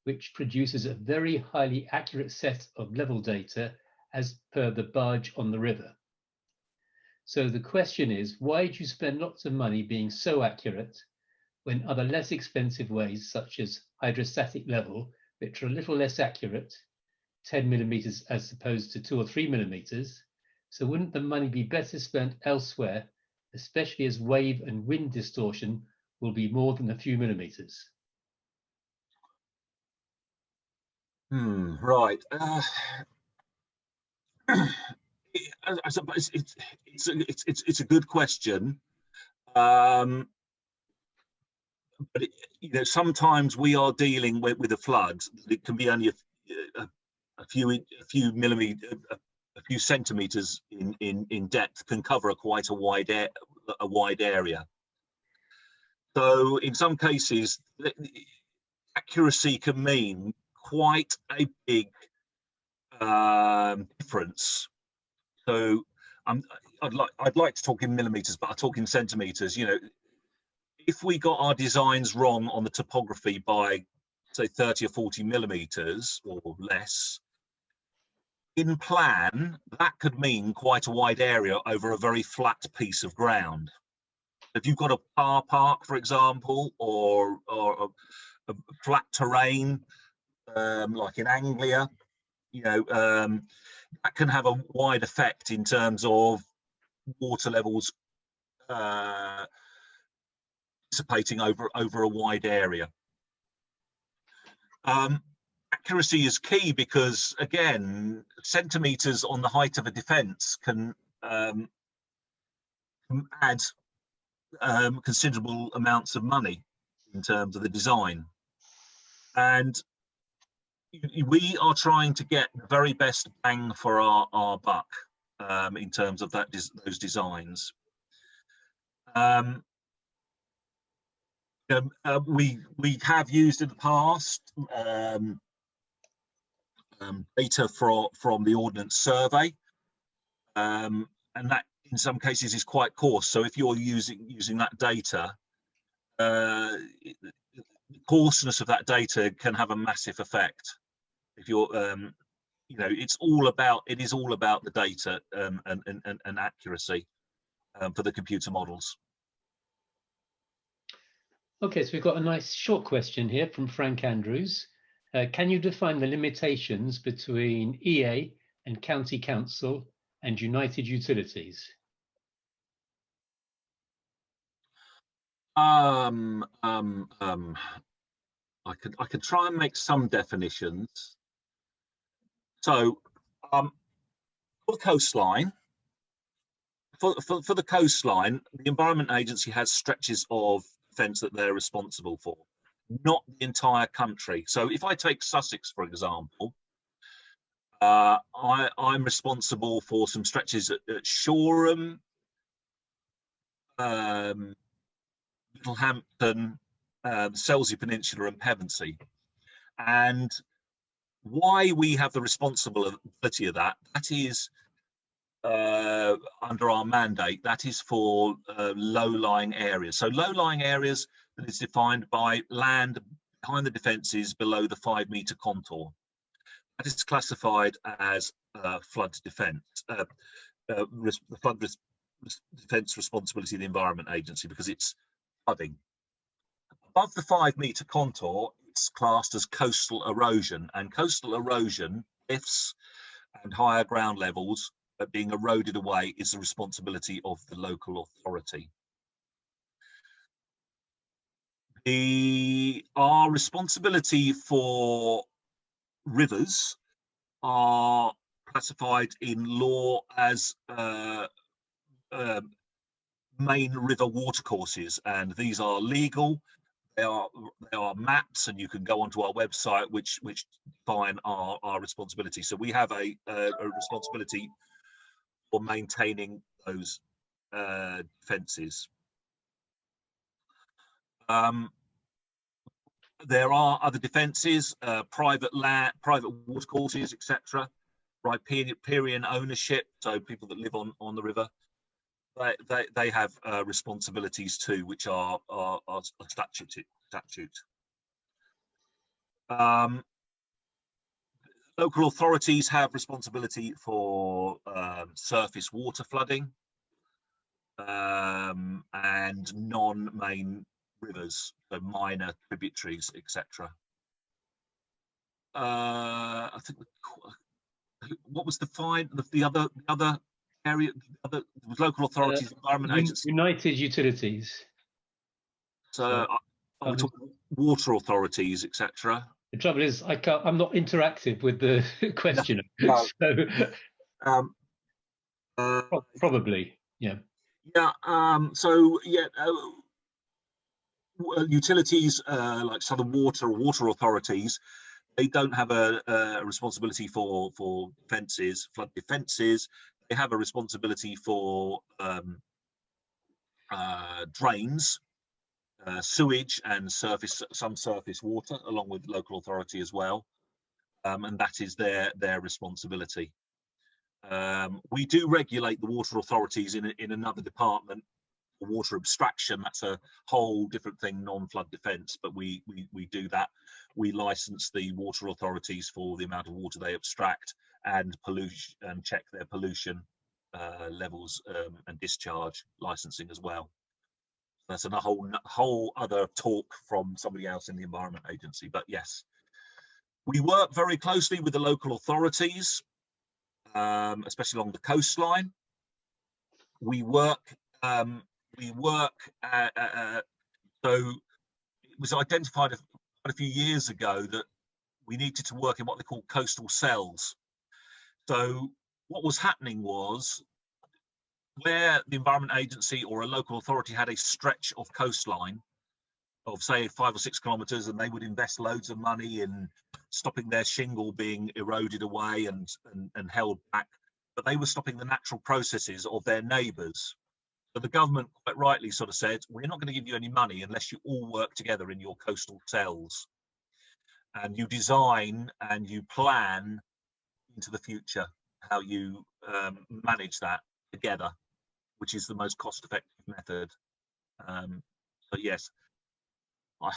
which produces a very highly accurate set of level data as per the barge on the river. So the question is, why do you spend lots of money being so accurate when other less expensive ways, such as hydrostatic level, which are a little less accurate, 10 millimeters as opposed to 2 or 3 millimeters? So wouldn't the money be better spent elsewhere, especially as wave and wind distortion will be more than a few millimeters? Right. I suppose it's a good question, but you know, sometimes we are dealing with a flood. It can be only a few millimeters, a few centimeters in depth, can cover quite a wide area. So in some cases, accuracy can mean quite a big difference. So I'd like to talk in millimeters, but I talk in centimeters. You know, if we got our designs wrong on the topography by, say, 30 or 40 millimeters or less, in plan, that could mean quite a wide area over a very flat piece of ground. If you've got a car park, for example, or a flat terrain, like in Anglia, you know, that can have a wide effect in terms of water levels dissipating over a wide area. Accuracy is key because, again, centimeters on the height of a defence can add considerable amounts of money in terms of the design. And we are trying to get the very best bang for our buck in terms of those designs. We have used in the past data from the Ordnance Survey, and that in some cases is quite coarse. So if you're using that data, the coarseness of that data can have a massive effect. If you're, you know, it is all about the data and accuracy for the computer models. Okay, so we've got a nice short question here from Frank Andrews. Can you define the limitations between EA and County Council and United Utilities? I could try and make some definitions. So, for the coastline, for the coastline, the Environment Agency has stretches of fence that they're responsible for. not the entire country. So if I take Sussex, for example, I'm responsible for some stretches at Shoreham, Littlehampton, the Selsey Peninsula and Pevensey. And why we have the responsibility of that, that is under our mandate, that is for low-lying areas. So low-lying areas that is defined by land behind the defences below the 5-metre contour. That is classified as flood defence, the flood defence responsibility of the Environment Agency, because it's flooding. Above the 5-metre contour, it's classed as coastal erosion, and coastal erosion, cliffs and higher ground levels being eroded away, is the responsibility of the local authority. Our responsibility for rivers are classified in law as main river watercourses, and these are legal. They are maps, and you can go onto our website which define our responsibility. So we have a responsibility for maintaining those defences. There are other defences, private land, private watercourses, etc. Riparian ownership, so people that live on the river, they have responsibilities too, which are statute. Local authorities have responsibility for surface water flooding and non-main rivers, so minor tributaries, etc. I think what was defined, the other area, the local authorities, Environment Agency, United Utilities. So we're talking water authorities, etc. The trouble is, I'm not interactive with the question. No. So, probably, yeah. Yeah. Utilities like Southern Water or water authorities, they don't have a responsibility for defences, flood defences. They have a responsibility for drains, sewage, and some surface water, along with local authority as well, and that is their responsibility. We do regulate the water authorities in another department. Water abstraction, that's a whole different thing, non-flood defence, but we do that. We license the water authorities for the amount of water they abstract and pollution, and check their pollution levels and discharge licensing as well. That's a whole other talk from somebody else in the Environment Agency. But yes, we work very closely with the local authorities, especially along the coastline. We work so it was identified quite a few years ago that we needed to work in what they call coastal cells. So what was happening was, where the Environment Agency or a local authority had a stretch of coastline of say 5 or 6 kilometres, and they would invest loads of money in stopping their shingle being eroded away and held back, but they were stopping the natural processes of their neighbours. So the government quite rightly sort of said, we're not going to give you any money unless you all work together in your coastal cells, and you design and you plan into the future how you manage that together, which is the most cost-effective method. So yes, I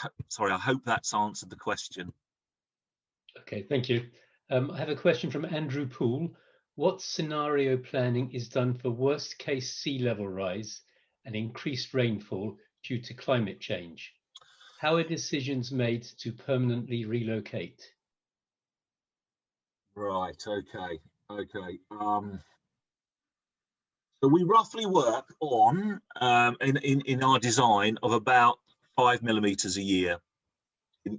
hope that's answered the question. Okay, thank you. I have a question from Andrew Poole. What scenario planning is done for worst case sea level rise and increased rainfall due to climate change? How are decisions made to permanently relocate? Right, okay. So we roughly work on, in our design, of about 5 millimetres a year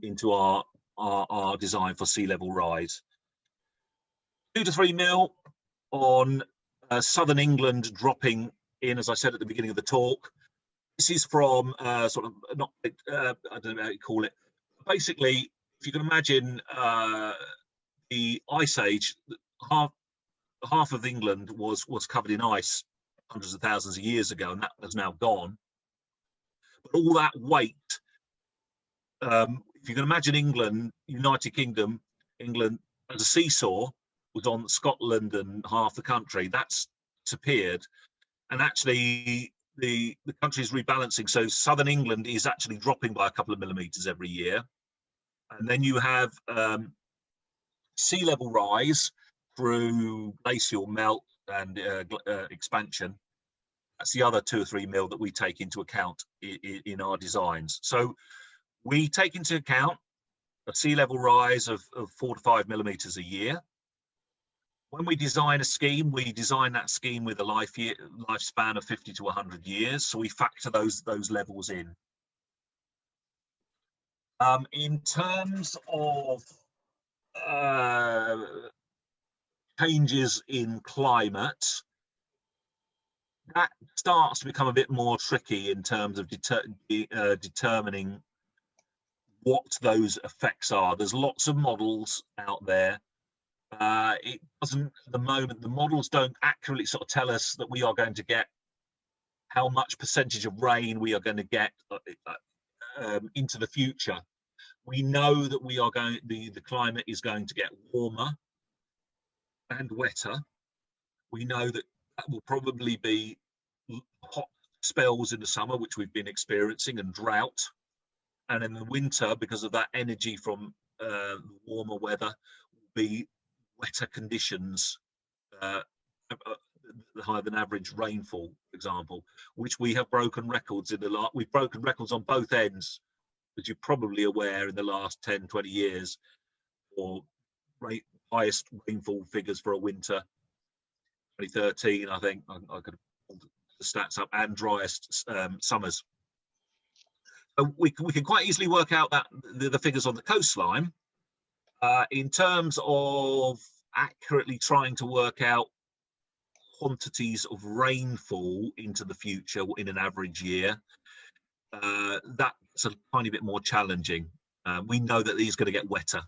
into our design for sea level rise. 2 to 3 mil on southern England dropping in, as I said at the beginning of the talk. This is from sort of, not, I don't know how you call it, basically, if you can imagine the Ice Age, half of England was covered in ice hundreds of thousands of years ago, and that has now gone. But all that weight, if you can imagine England, United Kingdom, England as a seesaw, was on Scotland and half the country. That's disappeared, and actually the country is rebalancing. So southern England is actually dropping by a couple of millimeters every year, and then you have sea level rise through glacial melt and expansion. That's the other 2 or 3 mil that we take into account in our designs. So we take into account a sea level rise of 4 to 5 millimeters a year. When we design a scheme, we design that scheme with a lifespan of 50 to 100 years. So we factor those levels in. In terms of changes in climate, that starts to become a bit more tricky in terms of determining what those effects are. There's lots of models out there. It doesn't, at the moment, the models don't accurately sort of tell us that we are going to get how much percentage of rain we are going to get into the future. We know that we are going, the climate is going to get warmer and wetter. We know that will probably be hot spells in the summer, which we've been experiencing, and drought. And in the winter, because of that energy from warmer weather, will be wetter conditions, higher than average rainfall, for example, which we have broken records in the last. We've broken records on both ends, as you're probably aware, in the last 10, 20 years, for highest rainfall figures for a winter. 2013, I think, I could pull the stats up, and driest summers. So we can quite easily work out that the figures on the coastline. In terms of accurately trying to work out quantities of rainfall into the future in an average year, that's a tiny bit more challenging. We know that these are going to get wetter.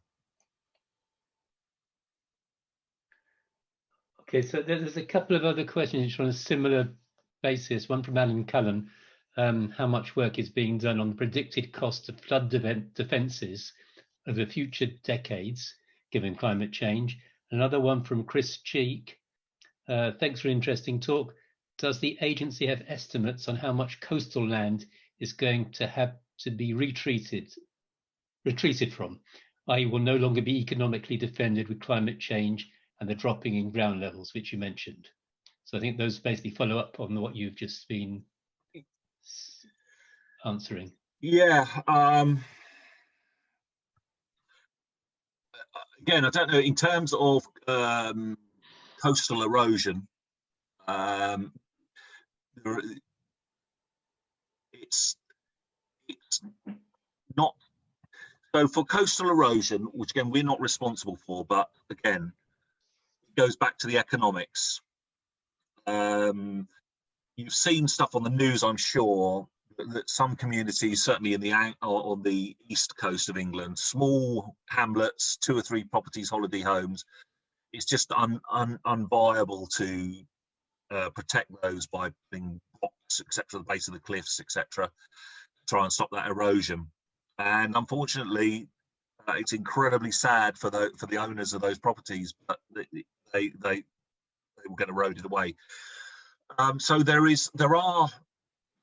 Okay, so there's a couple of other questions on a similar basis. One from Alan Cullen. How much work is being done on the predicted cost of flood defences over future decades, given climate change? Another one from Chris Cheek. Thanks for an interesting talk. Does the agency have estimates on how much coastal land is going to have to be retreated from, i.e. will no longer be economically defended with climate change and the dropping in ground levels, which you mentioned? So I think those basically follow up on what you've just been answering. Yeah. Again, I don't know, in terms of coastal erosion, it's not, so for coastal erosion, which again we're not responsible for, but again it goes back to the economics. You've seen stuff on the news, I'm sure, that some communities, certainly on the east coast of England, small hamlets, 2 or 3 properties, holiday homes, it's just unviable to protect those by putting blocks, etc., at the base of the cliffs, etc., try and stop that erosion. And unfortunately, it's incredibly sad for the owners of those properties, but they will get eroded away. So there are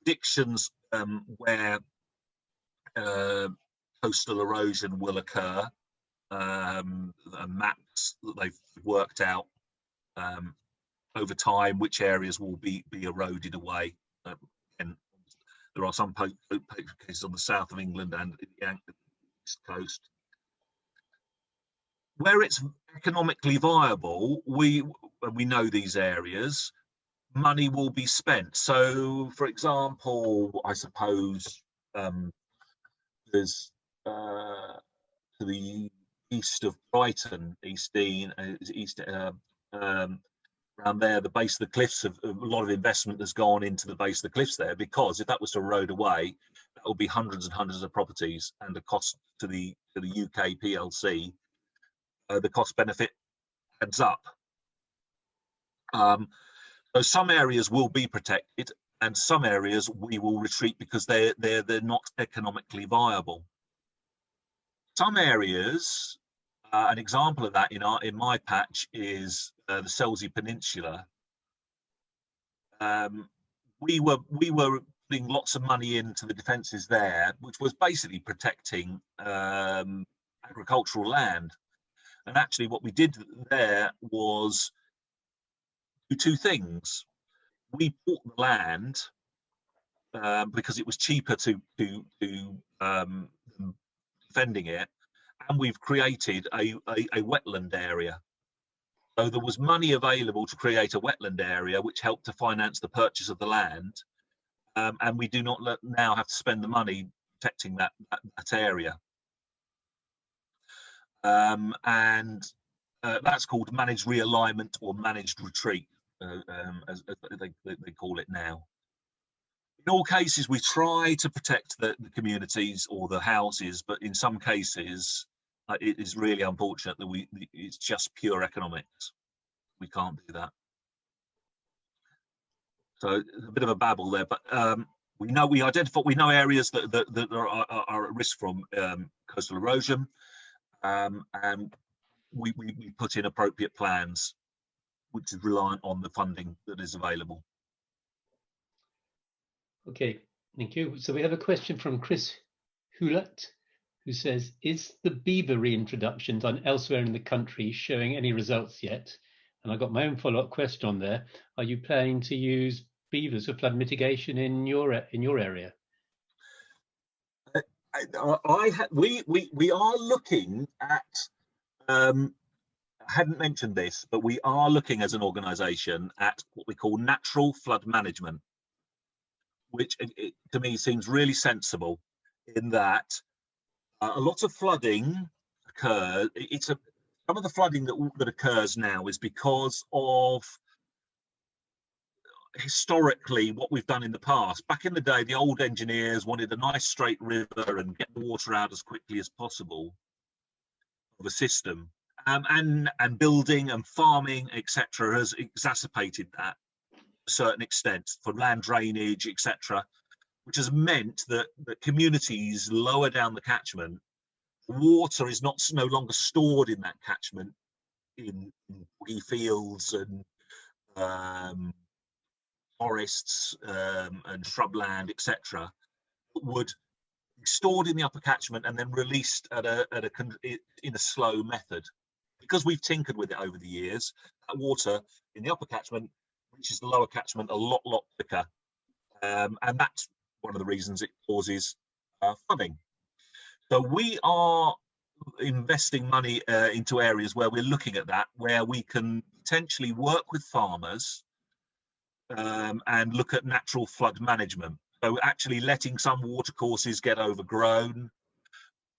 predictions where coastal erosion will occur, maps that they've worked out over time, which areas will be eroded away. And there are some cases on the south of England and the east coast. Where it's economically viable, we know these areas, money will be spent. So, for example, I suppose there's to the east of Brighton, around there, the base of the cliffs, a lot of investment has gone into the base of the cliffs there, because if that was to erode away, that will be hundreds and hundreds of properties, and the cost to the UK PLC, the cost benefit adds up. So some areas will be protected, and some areas we will retreat because they're not economically viable. Some areas, an example of that in my patch is the Selsey Peninsula. We were putting lots of money into the defences there, which was basically protecting agricultural land. And actually, what we did there was do two things. We bought the land because it was cheaper to defending it, and we've created a wetland area. So there was money available to create a wetland area, which helped to finance the purchase of the land, and we do not now have to spend the money protecting that area. And that's called managed realignment or managed retreat, as they call it now. In all cases, we try to protect the communities or the houses, but in some cases, it is really unfortunate that it's just pure economics. We can't do that. So a bit of a babble there, but we know areas that are at risk from coastal erosion, and we put in appropriate plans, which is reliant on the funding that is available. Okay, thank you. So we have a question from Chris Hewlett, who says, is the beaver reintroduction done elsewhere in the country showing any results yet? And I got my own follow-up question on there. Are you planning to use beavers for flood mitigation in your area? We are looking at, I hadn't mentioned this, but we are looking as an organisation at what we call natural flood management, which to me seems really sensible, in that a lot of flooding occurs. Some of the flooding that occurs now is because of historically what we've done in the past. Back in the day, the old engineers wanted a nice straight river and get the water out as quickly as possible of a system, and building and farming, etc., has exacerbated that to a certain extent for land drainage, etc., which has meant that communities lower down the catchment, water is no longer stored in that catchment in fields and forests and shrubland, etc., would be stored in the upper catchment and then released in a slow method. Because we've tinkered with it over the years, that water in the upper catchment reaches the lower catchment a lot quicker, and that's one of the reasons it causes flooding. So we are investing money into areas where we're looking at that, where we can potentially work with farmers and look at natural flood management. So actually letting some watercourses get overgrown,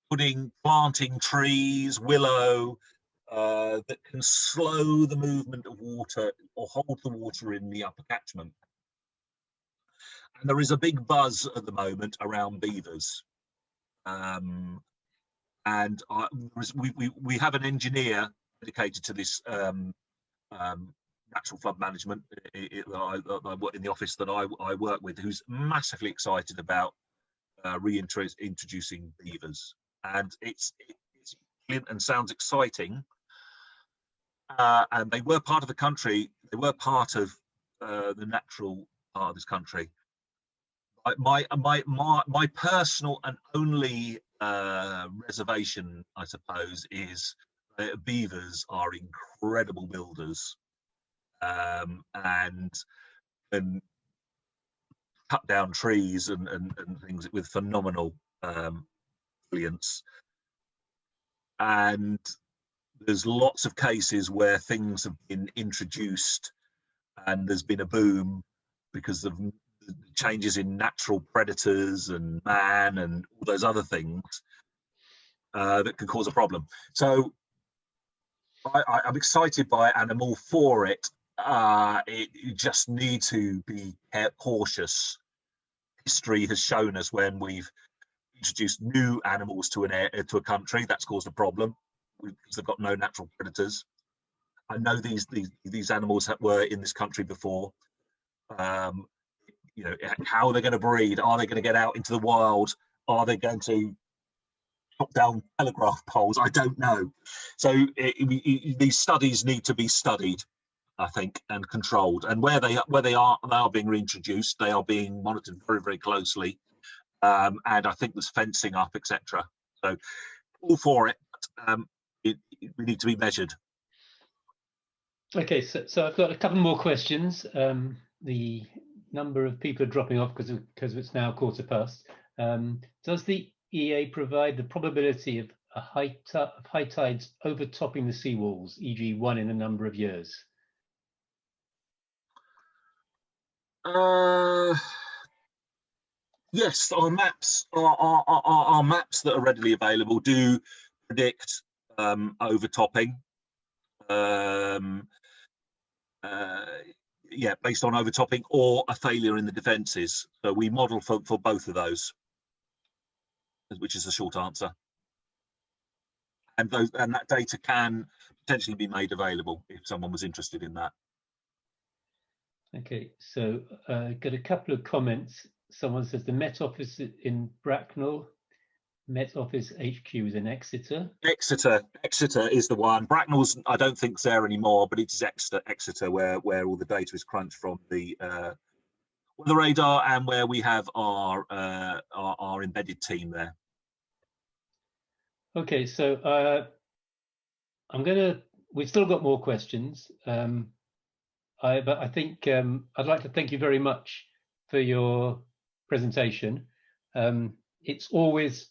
planting trees, willow, that can slow the movement of water or hold the water in the upper catchment. And there is a big buzz at the moment around beavers. And we have an engineer dedicated to this natural flood management in the office that I work with, who's massively excited about reintroducing beavers. And it's brilliant and sounds exciting. And they were part of the country. They were part of the natural part of this country. My personal and only reservation, I suppose, is beavers are incredible builders, and cut down trees and things with phenomenal brilliance. And there's lots of cases where things have been introduced and there's been a boom because of changes in natural predators and man and all those other things that can cause a problem. So I'm excited by it and I'm all for it. You just need to be cautious history has shown us when we've introduced new animals to a country, that's caused a problem because they've got no natural predators. I know these animals that were in this country before. You know, how are they going to breed? Are they going to get out into the wild? Are they going to chop down telegraph poles? I don't know. So these studies need to be studied, I think, and controlled. And where they are being reintroduced, they are being monitored very, very closely. And I think there's fencing up, etc. So all for it. But, we need to be measured. Okay, so I've got a couple more questions. The number of people are dropping off because it's now past. Does the EA provide the probability of high tides overtopping the seawalls, e.g. one in a number of years? Yes, our maps that are readily available do predict overtopping. Yeah, based on overtopping or a failure in the defences. So we model for both of those, which is the short answer. And that data can potentially be made available if someone was interested in that. Okay, so got a couple of comments. Someone says the Met Office in Bracknell, Met Office HQ is in Exeter. Exeter is the one. Bracknell's I don't think is there anymore, but it is Exeter where all the data is crunched from the radar and where we have our embedded team there. Okay, so we've still got more questions. But I think I'd like to thank you very much for your presentation. It's always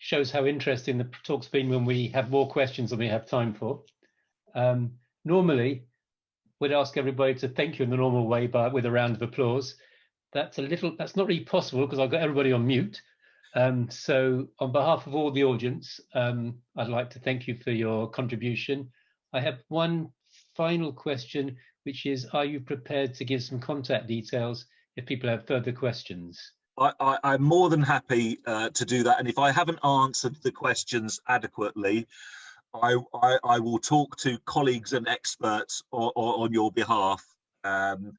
shows how interesting the talk's been when we have more questions than we have time for. Normally, we'd ask everybody to thank you in the normal way with a round of applause. That's not really possible because I've got everybody on mute. So on behalf of all the audience, I'd like to thank you for your contribution. I have one final question, which is, are you prepared to give some contact details if people have further questions? I'm more than happy to do that. And if I haven't answered the questions adequately, I will talk to colleagues and experts on your behalf to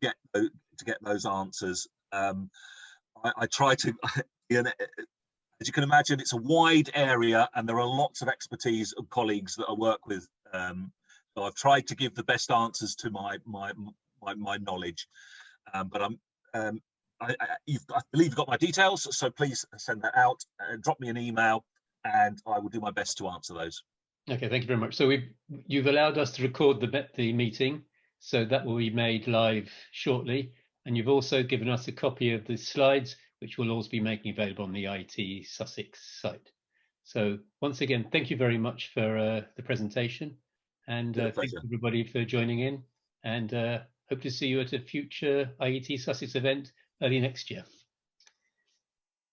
get those answers. I try to, as you can imagine, it's a wide area and there are lots of expertise of colleagues that I work with. So I've tried to give the best answers to my knowledge, but I believe you've got my details, so please send that out and drop me an email and I will do my best to answer those. Okay, thank you very much. So you've allowed us to record the meeting, so that will be made live shortly. And you've also given us a copy of the slides, which we'll also be making available on the IT Sussex site. So once again, thank you very much for the presentation. And thank you everybody for joining in. And hope to see you at a future IET Sussex event early next year.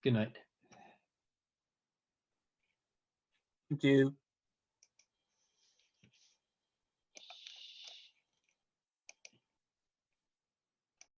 Good night. Thank you.